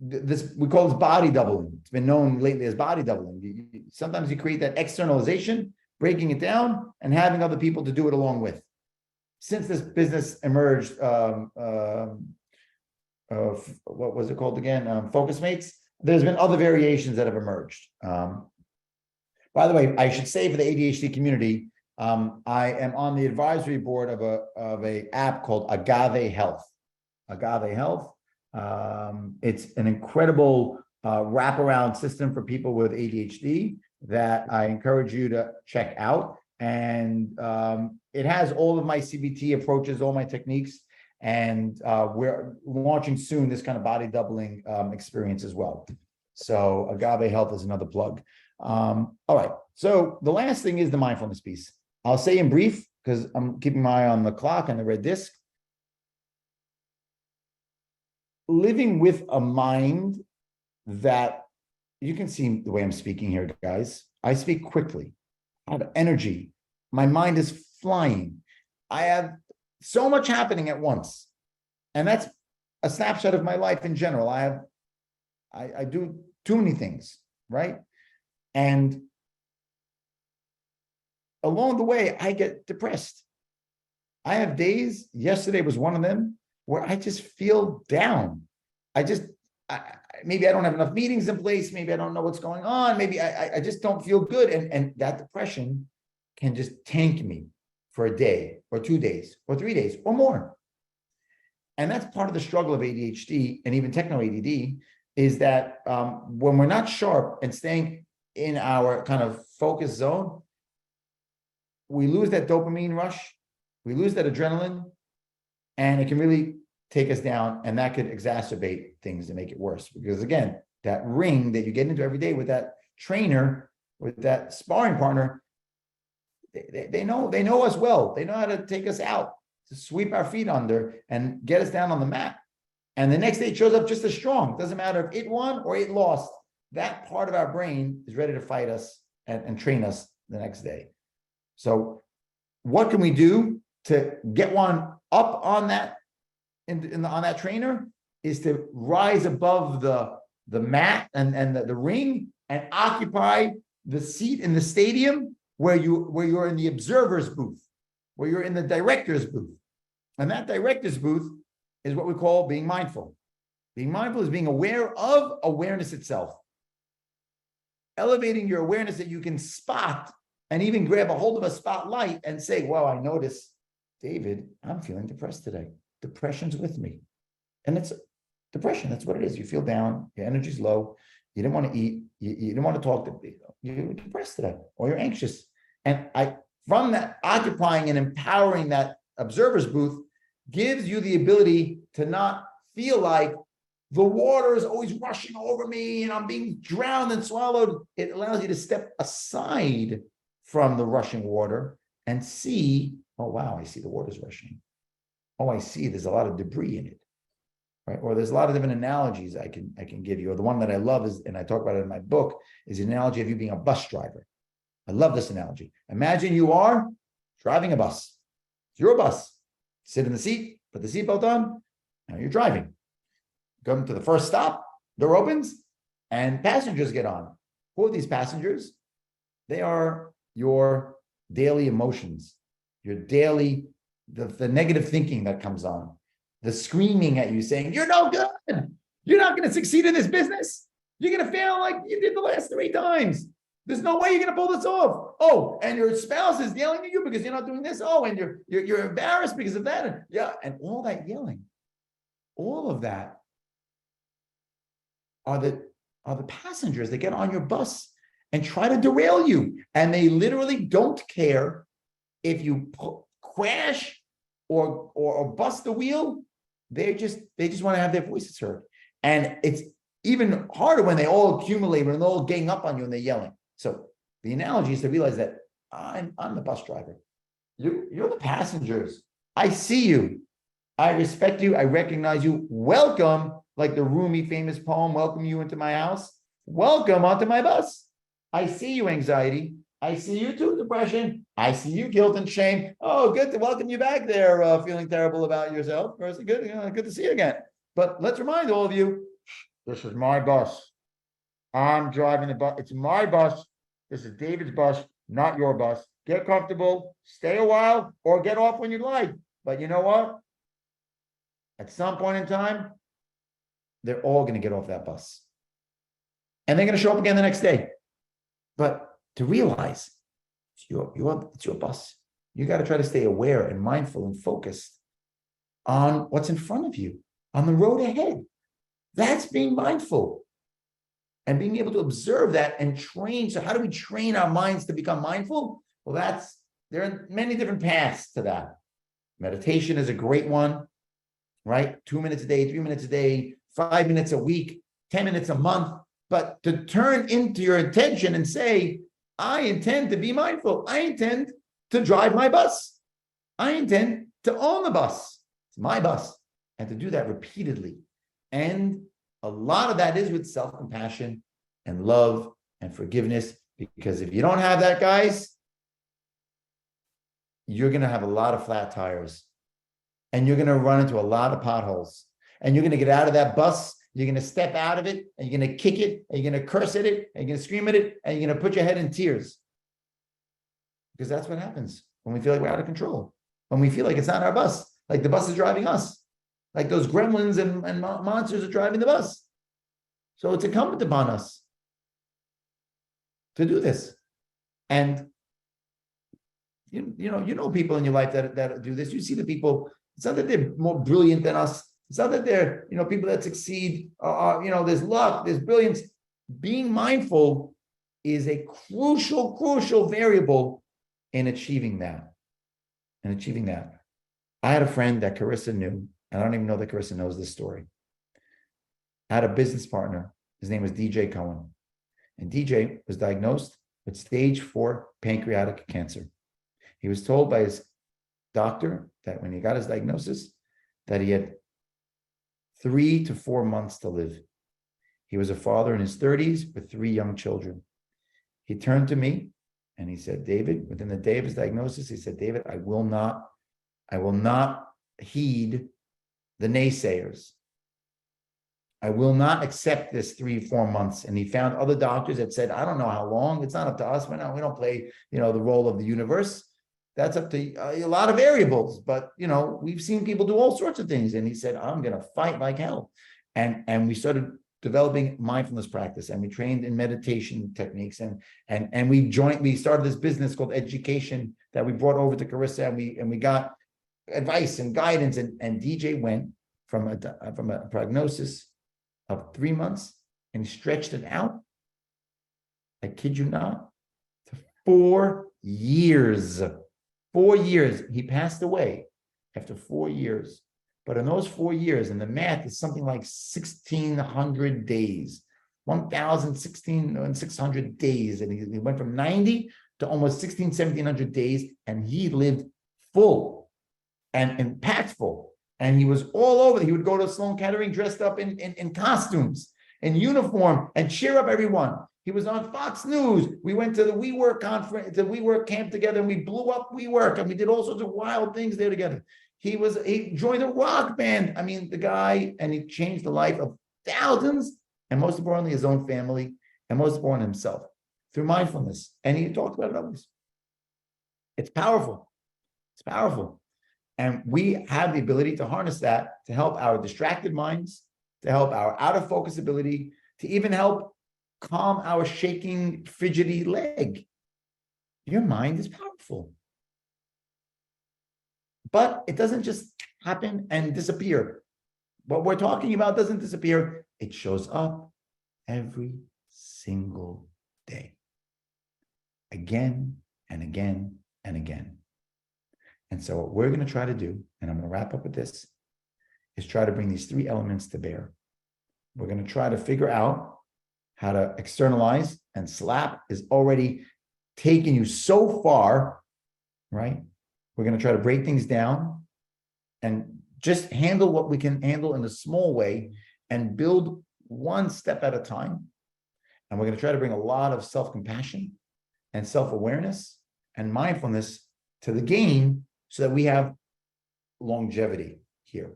this, we call this body doubling. It's been known lately as body doubling. Sometimes you create that externalization, breaking it down and having other people to do it along with. Since this business emerged, what was it called again? Focus Mates. There's been other variations that have emerged. By the way, I should say for the ADHD community, I am on the advisory board of a app called Agave Health. Agave Health. It's an incredible wraparound system for people with ADHD that I encourage you to check out. And it has all of my CBT approaches, all my techniques, and we're launching soon this kind of body doubling experience as well. So Agave Health is another plug. All right. So the last thing is the mindfulness piece. I'll say in brief, because I'm keeping my eye on the clock and the red disc. Living with a mind that, you can see the way I'm speaking here, guys. I speak quickly. I have energy. My mind is flying. I have so much happening at once. And that's a snapshot of my life in general. I do too many things, right? And along the way, I get depressed. I have days, yesterday was one of them, where I just feel down. Maybe I don't have enough meetings in place. Maybe I don't know what's going on. Maybe I just don't feel good. And that depression can just tank me for a day or 2 days or 3 days or more. And that's part of the struggle of ADHD and even techno ADD is that when we're not sharp and staying in our kind of focus zone, we lose that dopamine rush, we lose that adrenaline, and it can really take us down, and that could exacerbate things to make it worse. Because again, that ring that you get into every day with that trainer, with that sparring partner, they know us well. They know how to take us out, to sweep our feet under and get us down on the mat. And the next day it shows up just as strong. It doesn't matter if it won or it lost. That part of our brain is ready to fight us and train us the next day. So what can we do to get one up on that on that trainer is to rise above the mat and the ring and occupy the seat in the stadium where you're in the observer's booth, where you're in the director's booth. And that director's booth is what we call being mindful. Being mindful is being aware of awareness itself. Elevating your awareness that you can spot and even grab a hold of a spotlight and say, wow, I notice, David, I'm feeling depressed today. Depression's with me. And it's depression. That's what it is. You feel down. Your energy's low. You didn't want to eat. You didn't want to talk to people. You're depressed today or you're anxious. And from that, occupying and empowering that observer's booth gives you the ability to not feel like the water is always rushing over me and I'm being drowned and swallowed. It allows you to step aside from the rushing water and see, oh, wow, I see the water's rushing. Oh, I see there's a lot of debris in it, right? Or there's a lot of different analogies I can give you. Or the one that I love is, and I talk about it in my book, is the analogy of you being a bus driver. I love this analogy. Imagine you are driving a bus. It's your bus. Sit in the seat, put the seatbelt on, now you're driving. Come to the first stop, door opens, and passengers get on. Who are these passengers? They are your daily emotions, your daily, the negative thinking that comes on, the screaming at you saying, you're no good. You're not going to succeed in this business. You're going to fail like you did the last 3 times. There's no way you're going to pull this off. Oh, and your spouse is yelling at you because you're not doing this. Oh, and you're embarrassed because of that. And, yeah, and all that yelling, all of that are the passengers that get on your bus and try to derail you. And they literally don't care if you crash or bust the wheel. They just want to have their voices heard. And it's even harder when they all accumulate, when they're all gang up on you and they're yelling. So the analogy is to realize that I'm the bus driver. You're the passengers. I see you. I respect you. I recognize you. Welcome, like the Rumi famous poem, welcome you into my house. Welcome onto my bus. I see you, anxiety. I see you too, depression. I see you, guilt and shame. Oh, good to welcome you back there, feeling terrible about yourself. Good to see you again. But let's remind all of you, this is my bus. I'm driving the bus. It's my bus. This is David's bus, not your bus. Get comfortable, stay a while, or get off when you like. But you know what? At some point in time, they're all going to get off that bus. And they're going to show up again the next day. But to realize it's your bus, you got to try to stay aware and mindful and focused on what's in front of you, on the road ahead. That's being mindful and being able to observe that and train. So how do we train our minds to become mindful? Well, there are many different paths to that. Meditation is a great one, right? 2 minutes a day, 3 minutes a day, 5 minutes a week, 10 minutes a month. But to turn into your intention and say, I intend to be mindful. I intend to drive my bus. I intend to own the bus. It's my bus. And to do that repeatedly. And a lot of that is with self-compassion and love and forgiveness. Because if you don't have that, guys, you're going to have a lot of flat tires. And you're going to run into a lot of potholes. And you're going to get out of that bus. You're going to step out of it, and you're going to kick it, and you're going to curse at it, and you're going to scream at it, and you're going to put your head in tears. Because that's what happens when we feel like we're out of control. When we feel like it's not our bus, like the bus is driving us. Like those gremlins and monsters are driving the bus. So it's incumbent upon us to do this. And you know people in your life that do this. You see the people, it's not that they're more brilliant than us. It's not that they're, people that succeed, there's luck, there's brilliance. Being mindful is a crucial variable in achieving that. I had a friend that Carissa knew, and I don't even know that Carissa knows this story. I had a business partner. His name was DJ Cohen. And DJ was diagnosed with stage 4 pancreatic cancer. He was told by his doctor that when he got his diagnosis, that he had 3 to 4 months to live. He was a father in his 30s with 3 young children. He turned to me and he said, David, within the day of his diagnosis, he said, David, I will not heed the naysayers. I will not accept this 3-4 months. And he found other doctors that said, I don't know how long. It's not up to us. We don't play, the role of the universe. That's up to a lot of variables, but we've seen people do all sorts of things. And he said, I'm going to fight like hell. And we started developing mindfulness practice, and we trained in meditation techniques, and we started this business called Education that we brought over to Carissa, and we got advice and guidance. And DJ went from a prognosis of 3 months, and he stretched it out. I kid you not, to 4 years. 4 years. He passed away after 4 years. But in those 4 years, and the math is something like 1,600 days, 1,600 days. And he went from 90 to almost 1,700 days. And he lived full and impactful. And he was all over. He would go to Sloan Kettering dressed up in costumes, in uniform, and cheer up everyone. He was on Fox News. We went to the WeWork conference, the WeWork camp together, and we blew up WeWork, and we did all sorts of wild things there together. He joined a rock band. I mean, the guy, and he changed the life of thousands, and most importantly, his own family, and most importantly, himself, through mindfulness. And he talked about it always. It's powerful. It's powerful. And we have the ability to harness that to help our distracted minds, to help our out of focus ability, to even help calm our shaking, fidgety leg. Your mind is powerful. But it doesn't just happen and disappear. What we're talking about doesn't disappear. It shows up every single day. Again and again and again. And so what we're going to try to do, and I'm going to wrap up with this, is try to bring these 3 elements to bear. We're going to try to figure out how to externalize, and SLAP is already taking you so far, right? We're going to try to break things down and just handle what we can handle in a small way and build one step at a time. And we're going to try to bring a lot of self-compassion and self-awareness and mindfulness to the game so that we have longevity here,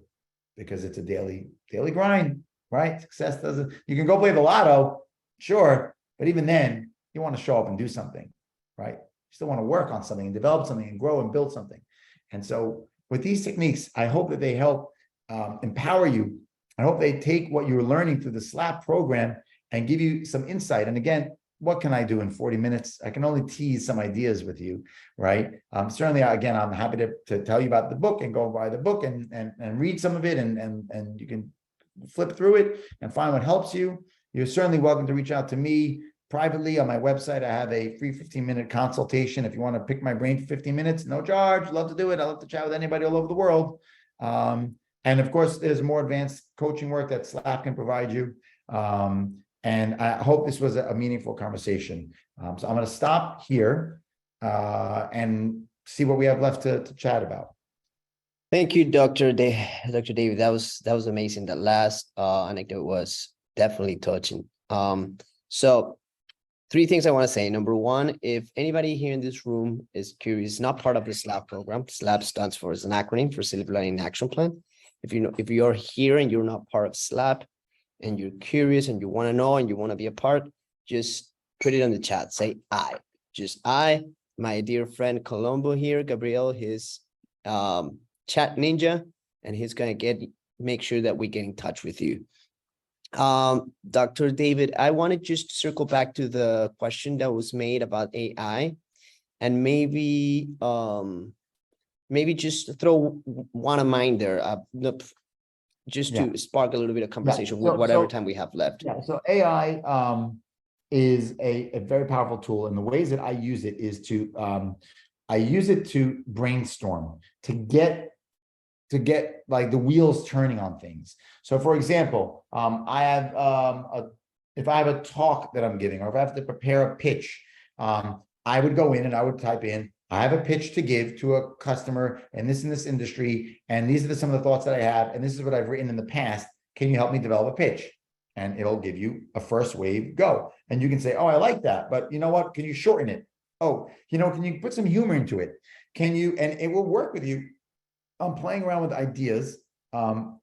because it's a daily grind, right? Success doesn't, you can go play the lotto, sure, but even then you want to show up and do something, right? You still want to work on something and develop something and grow and build something. And so with these techniques, I hope that they help empower you. I hope they take what you're learning through the SLAP program and give you some insight. And again, what can I do in 40 minutes? I can only tease some ideas with you, right? Certainly, again, I'm happy to tell you about the book and go buy the book and read some of it, and you can flip through it and find what helps you. You're certainly welcome to reach out to me privately on my website. I have a free 15-minute consultation. If you want to pick my brain for 15 minutes, no charge. Love to do it. I love to chat with anybody all over the world. And of course, there's more advanced coaching work that SLAP can provide you. And I hope this was a meaningful conversation. So I'm going to stop here and see what we have left to chat about. Thank you, Dr. David. That was amazing. That last anecdote was definitely touching. So 3 things I want to say. Number 1, if anybody here in this room is curious, not part of the SLAP program, SLAP stands for, is an acronym for Silver Lining Action Plan. If you're here and you're not part of SLAP, and you're curious and you want to know and you want to be a part, just put it on the chat. Say I. Just I. My dear friend Colombo here, Gabriel, his chat ninja, and he's going to make sure that we get in touch with you. Dr. David, I want to just circle back to the question that was made about AI, and maybe just throw one of mine there. Just to spark a little bit of conversation with whatever time we have left. Yeah, so AI is a very powerful tool, and the ways that I use it is to brainstorm, to get like the wheels turning on things. So for example, I have if I have a talk that I'm giving, or if I have to prepare a pitch, I would go in and I would type in, I have a pitch to give to a customer in this industry, and these are some of the thoughts that I have, and this is what I've written in the past. Can you help me develop a pitch? And it'll give you a first wave go. And you can say, oh, I like that, but you know what? Can you shorten it? Oh, can you put some humor into it? Can you? And it will work with you. I'm playing around with ideas to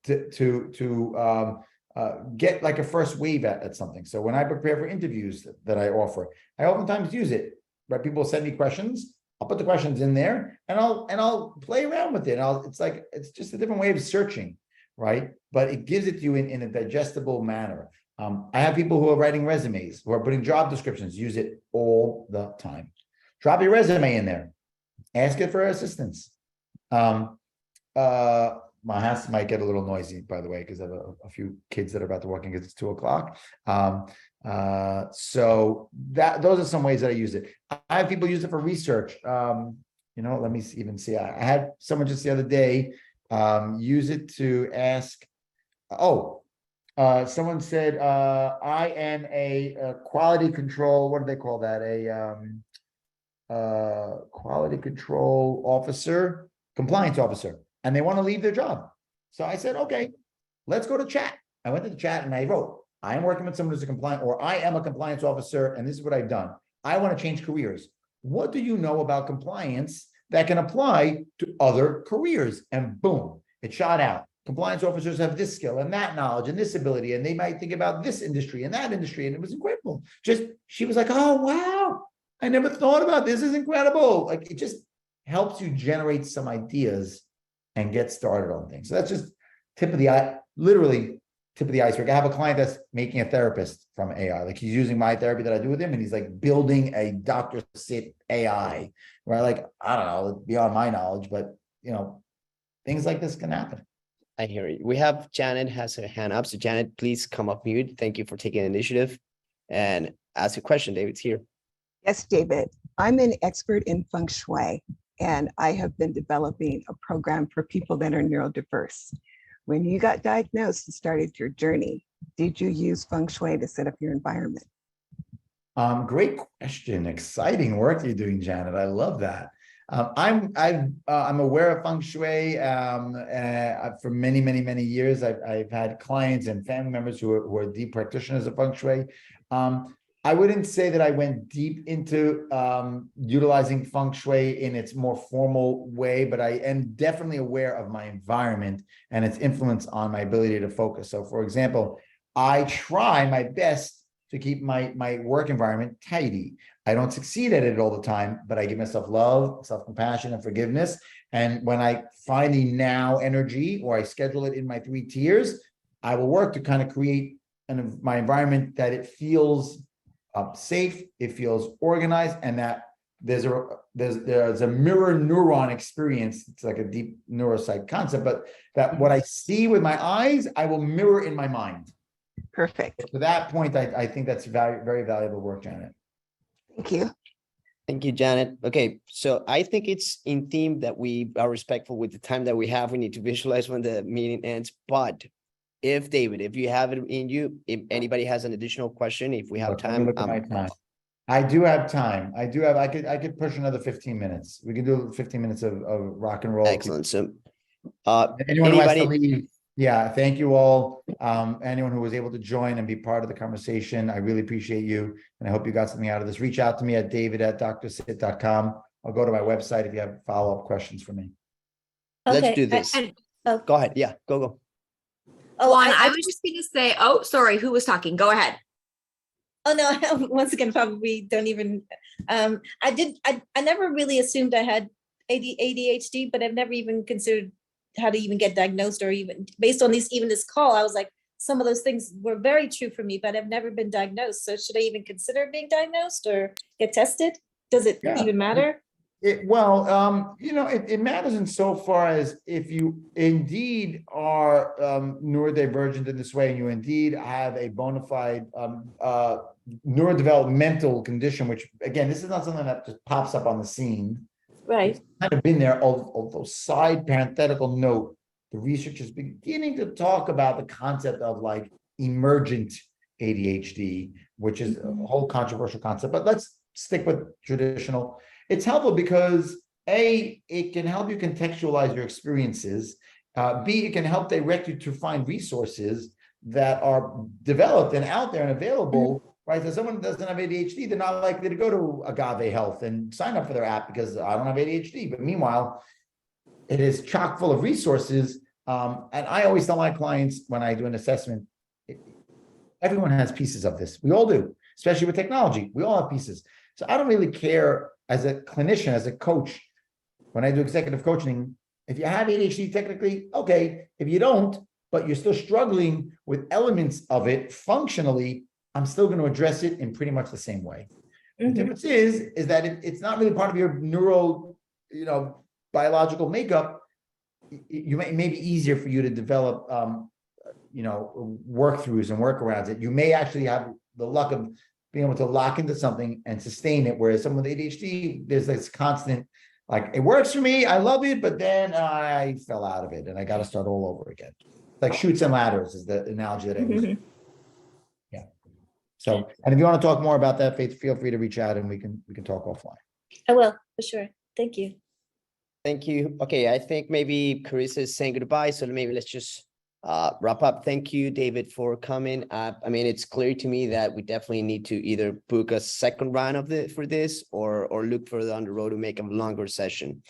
get like a first wave at something. So when I prepare for interviews that I offer, I oftentimes use it. Right? People send me questions. I'll put the questions in there and I'll play around with it. It's just a different way of searching, right? But it gives it to you in a digestible manner. I have people who are writing resumes, who are putting job descriptions, use it all the time. Drop your resume in there. Ask it for assistance. My house might get a little noisy, by the way, because I have a few kids that are about to walk in because it's 2:00. So those are some ways that I use it. I have people use it for research. Let me even see. I had someone just the other day Use it to ask, someone said, I am a quality control, what do they call that? Quality control officer, compliance officer, and they want to leave their job. So I said, okay, let's go to chat. I went to the chat and I wrote, I am working with someone who's a compliant, or I am a compliance officer, and this is what I've done. I want to change careers. What do you know about compliance that can apply to other careers? And boom, it shot out. Compliance officers have this skill and that knowledge and this ability, and they might think about this industry and that industry. And it was incredible. She was like, oh, wow, I never thought about this. This is incredible. Like, it just helps you generate some ideas and get started on things. So that's just literally tip of the iceberg. I have a client that's making a therapist from AI. Like, he's using my therapy that I do with him, and he's like building a Dr. Sitt AI, where I don't know, beyond my knowledge, but things like this can happen. I hear you. We have Janet has her hand up. So Janet, please come up mute. Thank you for taking initiative and ask a question. David's here. Yes, David. I'm an expert in feng shui, and I have been developing a program for people that are neurodiverse. When you got diagnosed and started your journey, did you use feng shui to set up your environment? Great question. Exciting work you're doing, Janet. I love that. I'm aware of feng shui for many, many, many years. I've had clients and family members who are deep practitioners of feng shui. I wouldn't say that I went deep into utilizing feng shui in its more formal way, but I am definitely aware of my environment and its influence on my ability to focus. So, for example, I try my best to keep my work environment tidy. I don't succeed at it all the time, but I give myself love, self-compassion, and forgiveness. And when I find the now energy, or I schedule it in my 3 tiers, I will work to kind of create my environment that it feels safe, it feels organized, and that there's a mirror neuron experience. It's like a deep neuropsych concept, but that what I see with my eyes, I will mirror in my mind. Perfect. To that point, I think that's very, very valuable work, Janet. Thank you. Thank you, Janet. Okay, so I think it's in theme that we are respectful with the time that we have. We need to visualize when the meeting ends. But if David, if you have it in you, if anybody has an additional question, if we have time, I do have time. I could push another 15 minutes. We can do 15 minutes of rock and roll. Excellent. So anyone who has to leave, yeah, thank you all. Anyone who was able to join and be part of the conversation, I really appreciate you. And I hope you got something out of this. Reach out to me at david@drsitt.com. I'll go to my website if you have follow-up questions for me. Let's Okay, do this. Go ahead. Yeah, go. Oh, Juan, I was just going to say, oh, sorry, who was talking? Go ahead. Oh no, once again, probably don't even, I never really assumed I had ADHD, but I've never even considered how to even get diagnosed, or even based on this call, I was like, some of those things were very true for me, but I've never been diagnosed. So should I even consider being diagnosed or get tested? Does it even matter? It matters insofar as if you indeed are neurodivergent in this way, and you indeed have a bona fide neurodevelopmental condition, which again, this is not something that just pops up on the scene. Right. It's kind of been there, although side parenthetical note, the research is beginning to talk about the concept of like emergent ADHD, which is a whole controversial concept, but let's stick with traditional. It's helpful because A, it can help you contextualize your experiences. B, it can help direct you to find resources that are developed and out there and available, right? So someone who doesn't have ADHD, they're not likely to go to Agave Health and sign up for their app because I don't have ADHD. But meanwhile, it is chock full of resources. And I always tell my clients when I do an assessment, everyone has pieces of this. We all do, especially with technology. We all have pieces. So I don't really care as a clinician, as a coach, when I do executive coaching, if you have ADHD technically, okay. If you don't, but you're still struggling with elements of it functionally, I'm still going to address it in pretty much the same way. The difference is that it's not really part of your biological makeup. It may be easier for you to develop, work-throughs and workarounds. That you may actually have the luck of being able to lock into something and sustain it. Whereas someone with ADHD, there's this constant Like it works for me, I love it, but then I fell out of it and I got to start all over again. Like shoots and ladders is the analogy that I use. Yeah. So, and if you want to talk more about that, Faith, feel free to reach out and we can talk offline. I will, for sure. Thank you. Thank you. Okay, I think maybe Carissa is saying goodbye, so maybe let's just wrap up. Thank you, David, for coming. I mean, it's clear to me that we definitely need to either book a second round of for this or look further down the road to make a longer session.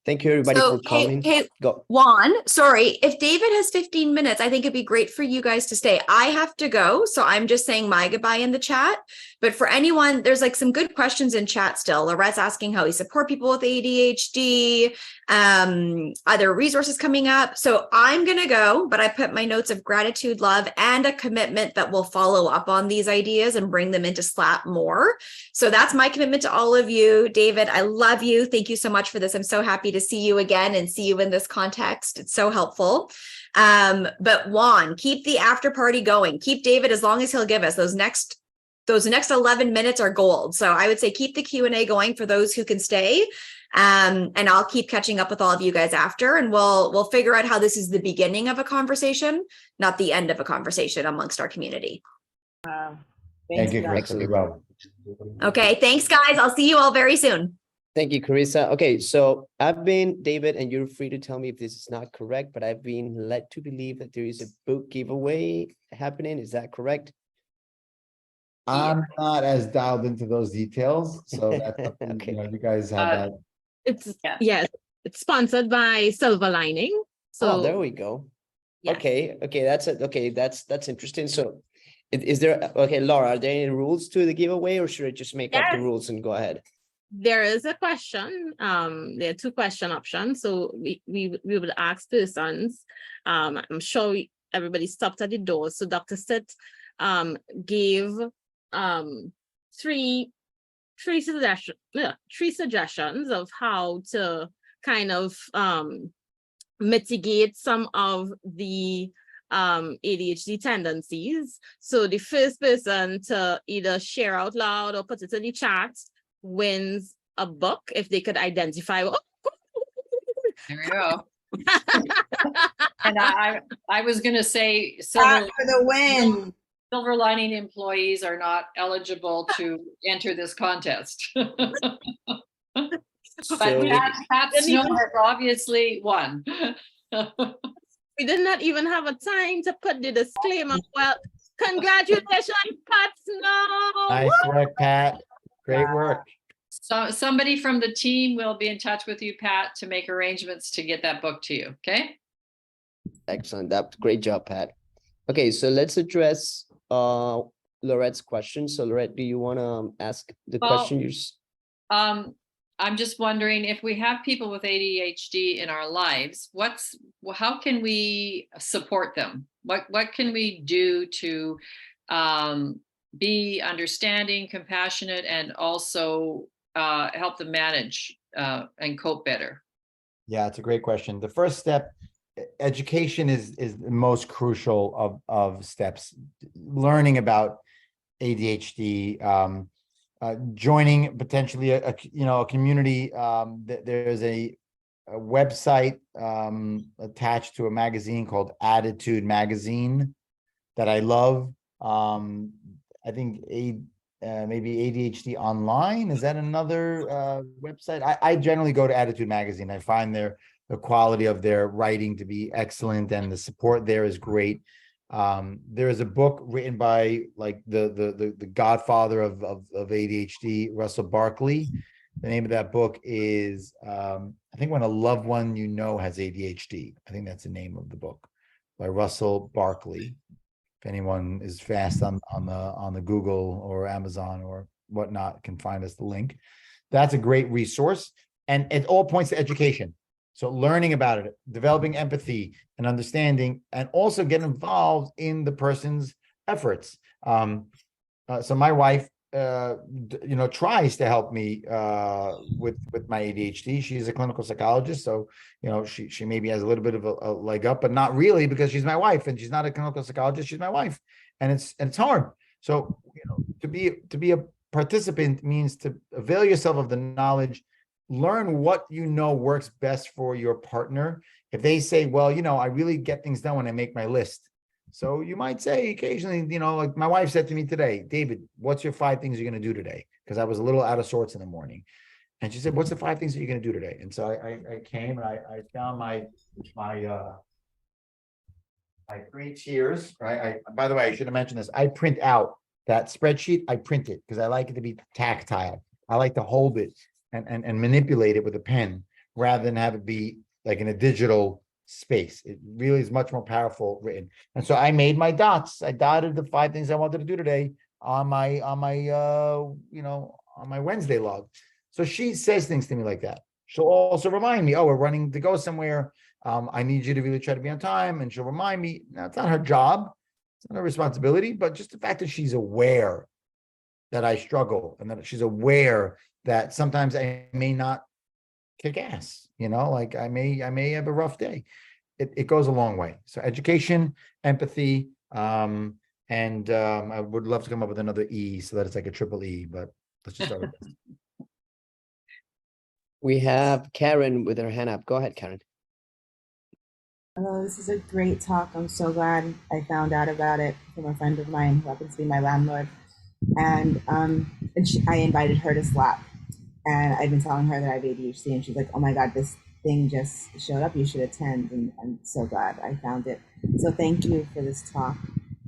Thank you, everybody, for coming. Hey, Go. Juan, sorry, if David has 15 minutes, I think it'd be great for you guys to stay. I have to go, so I'm just saying my goodbye in the chat. But for anyone, there's like some good questions in chat still. Lorette's asking how we support people with ADHD. Are there resources coming up? So I'm gonna go, but I put my notes of gratitude, love, and a commitment that we'll follow up on these ideas and bring them into SLAP more. So that's my commitment to all of you. David, I love you. Thank you so much for this. I'm so happy to see you again and see you in this context. It's so helpful. But Juan, keep the after party going. Keep David as long as he'll give us those next 11 minutes are gold. So I would say keep the Q&A going for those who can stay. And I'll keep catching up with all of you guys after, and we'll figure out how this is the beginning of a conversation, not the end of a conversation amongst our community. Thank you, Chris. Well. Okay, thanks guys. I'll see you all very soon. Thank you, Carissa. Okay, so I've been, David, and you're free to tell me if this is not correct, but I've been led to believe that there is a book giveaway happening. Is that correct? I'm not as dialed into those details, so that's something, Okay. you guys have that. It's sponsored by Silver Lining. So Oh, there we go. yes. Okay, that's it. Okay, that's interesting. So is there, okay, Laura, are there any rules to the giveaway, or should I just make up the Yes. rules and go ahead? There is a question. There are 2 question options. So we would ask persons. I'm sure everybody stopped at the door. So Dr. Sitt gave 3 suggestions of how to kind of mitigate some of the ADHD tendencies. So the first person to either share out loud or put it in the chat wins a book if they could identify. There we go. And I was going to say For the win. Silver Lining employees are not eligible to enter this contest. So But Pat Snow has obviously won. We did not even have a time to put the disclaimer. Well, congratulations, Pat Snow. Nice work, Pat. Great work. So somebody from the team will be in touch with you, Pat, to make arrangements to get that book to you. Okay. excellent. That's great job, Pat. Okay, so let's address Lorette's question. So Lorette, do you want to ask the Well, question? I'm just wondering if we have people with ADHD in our lives, how can we support them? What can we do to be understanding, compassionate, and also help them manage and cope better? Yeah, it's a great question. The first step, education is the most crucial of steps. Learning about ADHD, joining potentially a community. There's a website attached to a magazine called Attitude Magazine that I love. I think maybe ADHD Online, is that another website? I generally go to Attitude Magazine. I find the quality of their writing to be excellent, and the support there is great. There is a book written by like the godfather of ADHD, Russell Barkley. The name of that book is I think When a Loved One You Know Has ADHD. I think that's the name of the book, by Russell Barkley. If anyone is fast on the Google or Amazon or whatnot, can find us the link. That's a great resource, and it all points to education. So learning about it, developing empathy and understanding, and also get involved in the person's efforts. So my wife, tries to help me with my ADHD. She's a clinical psychologist, so she maybe has a little bit of a leg up, but not really, because she's my wife, and she's not a clinical psychologist. She's my wife, and it's hard. So to be a participant means to avail yourself of the knowledge learn what you know works best for your partner. If they say, well, I really get things done when I make my list. So you might say occasionally, like my wife said to me today, David, what's your 5 things you're going to do today? Because I was a little out of sorts in the morning. And she said, what's the 5 things that you're going to do today? And so I came and I found my 3 tiers, right? By the way, I should have mentioned this. I print out that spreadsheet. I print it because I like it to be tactile. I like to hold it and manipulate it with a pen rather than have it be like in a digital space. It really is much more powerful written. And so I made my dots. I dotted the 5 things I wanted to do today on my Wednesday log. So she says things to me like that. She'll also remind me, oh, we're running to go somewhere. I need you to really try to be on time. And she'll remind me. Now, it's not her job. It's not her responsibility, but just the fact that she's aware that I struggle and that she's aware that sometimes I may not kick ass, like I may have a rough day. It goes a long way. So education, empathy, and I would love to come up with another E so that it's like a triple E, but let's just start with this. We have Karen with her hand up. Go ahead, Karen. Hello, this is a great talk. I'm so glad I found out about it from a friend of mine who happens to be my landlord. And I invited her to Slack. And I've been telling her that I have ADHD, and she's like, oh my God, this thing just showed up. You should attend. And I'm so glad I found it. So thank you for this talk.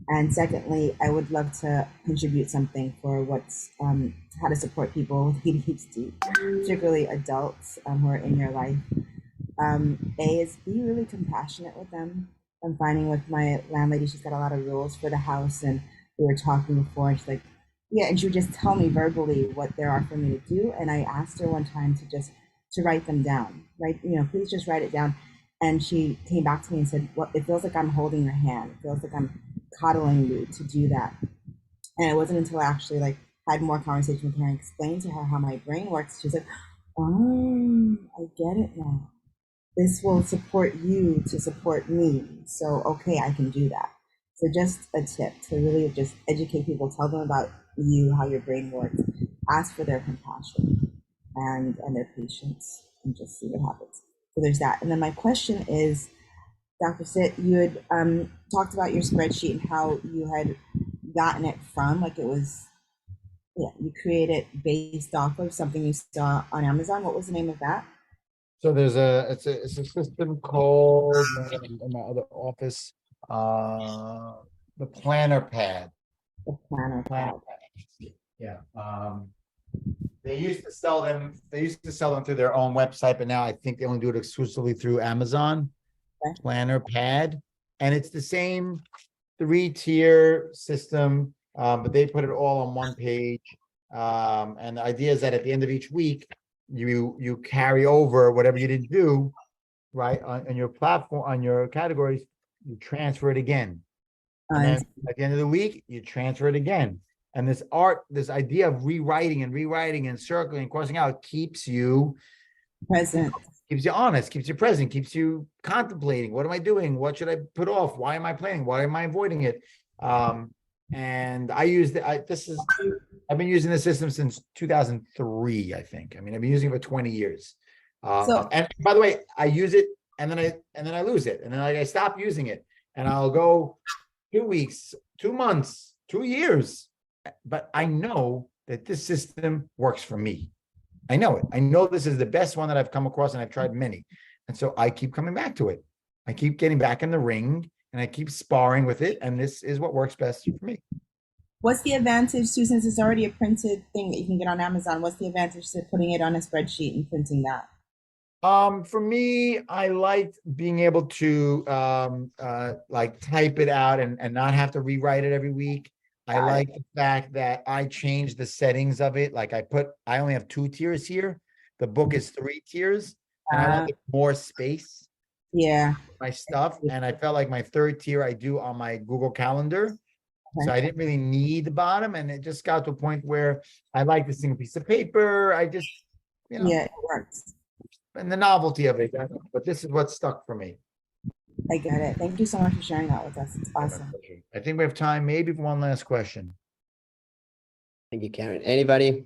And secondly, I would love to contribute something for what's how to support people with ADHD, particularly adults who are in your life. A is be really compassionate with them. I'm finding with my landlady, she's got a lot of rules for the house, and we were talking before, and she's like, yeah, and she would just tell me verbally what there are for me to do. And I asked her one time to write them down, right? Please just write it down. And she came back to me and said, well, it feels like I'm holding your hand. It feels like I'm coddling you to do that. And it wasn't until I actually had more conversation with her and explained to her how my brain works. She was like, oh, I get it now. This will support you to support me. So, okay, I can do that. So just a tip to really just educate people, tell them about you, how your brain works, ask for their compassion and their patience, and just see what happens. So there's that. And then my question is, Dr. Sitt, you had talked about your spreadsheet and how you had gotten it from, you created it based off of something you saw on Amazon. What was the name of that? So there's it's a system called in my other office, the planner pad. The planner pad. Yeah. They used to sell them through their own website, but now I think they only do it exclusively through Amazon. Okay. Planner pad. And it's the same 3-tier system, but they put it all on one page. And the idea is that at the end of each week, you carry over whatever you didn't do, right, on your platform, on your categories, you transfer it again. And then at the end of the week, you transfer it again. And this idea of rewriting and circling and crossing out keeps you present, keeps you honest, keeps you present, keeps you contemplating. What am I doing? What should I put off? Why am I planning? Why am I avoiding it? And I use I've been using the system since 2003, I think. I mean, I've been using it for 20 years. And by the way, I use it and then I lose it. And then I stop using it and I'll go 2 weeks, 2 months, 2 years. But I know that this system works for me. I know it. I know this is the best one that I've come across, and I've tried many. And so I keep coming back to it. I keep getting back in the ring and I keep sparring with it. And this is what works best for me. What's the advantage to, since it's already a printed thing that you can get on Amazon, what's the advantage to putting it on a spreadsheet and printing that? For me, I liked being able to type it out and not have to rewrite it every week. I like the fact that I changed the settings of it. I only have 2 tiers here. The book is 3 tiers, and I wanted more space. Yeah. My stuff. And I felt like my 3rd tier I do on my Google Calendar. Okay. So I didn't really need the bottom. And it just got to a point where I like this single piece of paper. I just, yeah, it works. And the novelty of it. But this is what stuck for me. I get it. Thank you so much for sharing that with us. It's awesome. I think we have time maybe for one last question. Thank you, Karen. Anybody?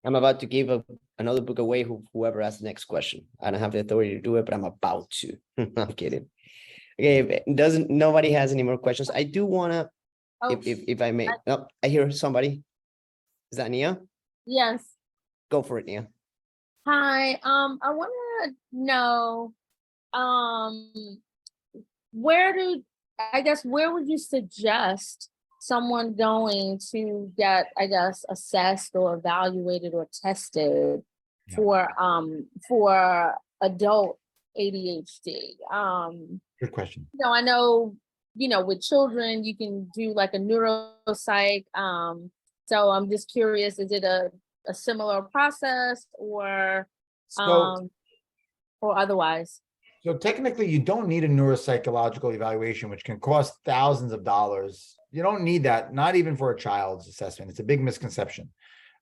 I'm about to give another book away. Whoever asks the next question. I don't have the authority to do it, but I'm about to. I'm kidding. Okay, nobody has any more questions. I do wanna, Oh, if I may. Oh, I hear somebody. Is that Nia? yes. Go for it, Nia. Hi. I want to know, where would you suggest someone going to get, I guess, assessed or evaluated or tested Yeah. for adult ADHD? Good question. I know, with children, you can do like a neuropsych. So I'm just curious, is it a similar process or So, otherwise? so technically you don't need a neuropsychological evaluation, which can cost thousands of dollars. You don't need that, not even for a child's assessment. It's a big misconception.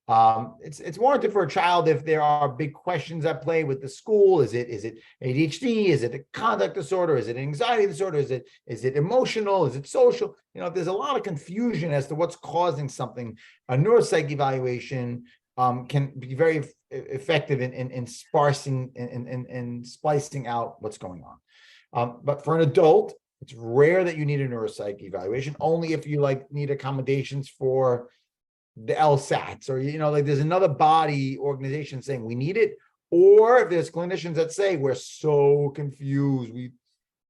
It's warranted for a child if there are big questions at play with the school. Is it ADHD? Is it a conduct disorder? Is it anxiety disorder? Is it emotional? Is it social? If there's a lot of confusion as to what's causing something, a neuropsych evaluation can be very effective in sparsing and splicing out what's going on. But for an adult, it's rare that you need a neuropsych evaluation, only if you need accommodations for the LSATs, or there's another body organization saying we need it, or if there's clinicians that say we're so confused, we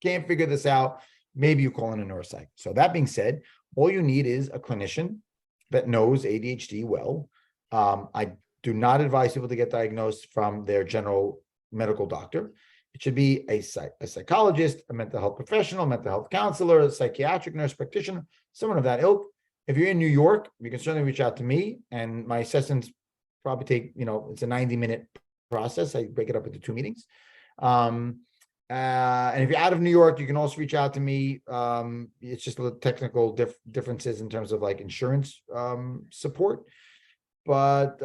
can't figure this out, maybe you call in a neuropsych. So that being said, all you need is a clinician that knows ADHD well. I do not advise people to get diagnosed from their general medical doctor. It should be a psychologist, a mental health professional, mental health counselor, a psychiatric nurse practitioner, someone of that ilk. If you're in New York, you can certainly reach out to me, and my sessions probably take, it's a 90-minute process. I break it up into 2 meetings. And if you're out of New York, you can also reach out to me. It's just a little technical differences in terms of insurance support. But,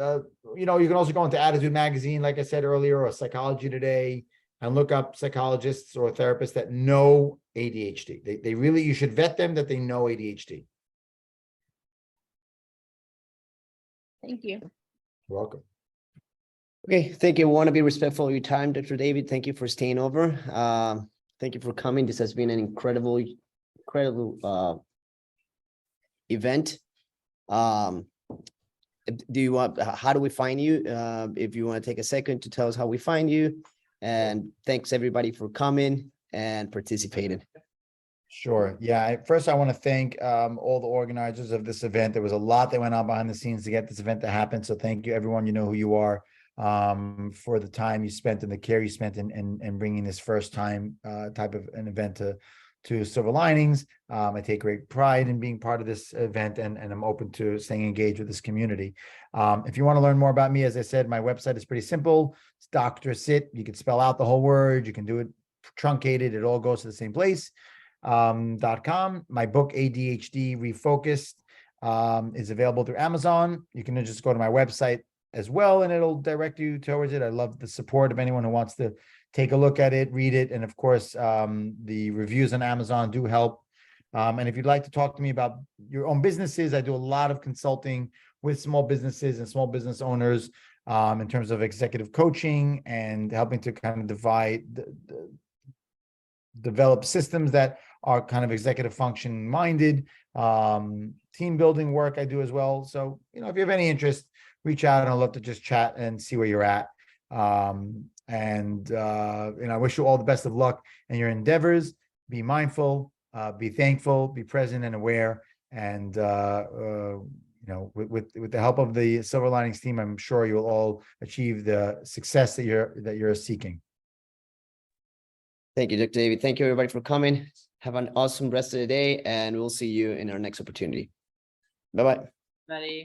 you can also go into Attitude Magazine, like I said earlier, or Psychology Today, and look up psychologists or therapists that know ADHD. They really, you should vet them that they know ADHD. Thank you. You're welcome. Okay, thank you. I want to be respectful of your time, Dr. David. Thank you for staying over. Thank you for coming. This has been an incredible event. How do we find you? If you want to take a second to tell us how we find you. And thanks everybody for coming and participating. Sure. Yeah. First, I want to thank all the organizers of this event. There was a lot that went on behind the scenes to get this event to happen. So thank you, everyone. You know who you are, for the time you spent and the care you spent in bringing this first time type of an event to Silver Linings. I take great pride in being part of this event, and I'm open to staying engaged with this community. If you want to learn more about me, as I said, my website is pretty simple. It's Dr. Sitt. You can spell out the whole word. You can do it truncated. It all goes to the same place. .com. My book, ADHD Refocused, is available through Amazon. You can just go to my website as well, and it'll direct you towards it. I love the support of anyone who wants to take a look at it, read it. And of course, the reviews on Amazon do help. And if you'd like to talk to me about your own businesses, I do a lot of consulting with small businesses and small business owners in terms of executive coaching and helping to kind of develop systems that are kind of executive function minded. Team building work I do as well. So, if you have any interest, reach out, and I'd love to just chat and see where you're at. And I wish you all the best of luck in your endeavors. Be mindful, be thankful, be present and aware. And, with the help of the Silver Linings team, I'm sure you'll all achieve the success that you're seeking. Thank you, Dr. David. Thank you, everybody, for coming. Have an awesome rest of the day, and we'll see you in our next opportunity. Bye-bye. Buddy.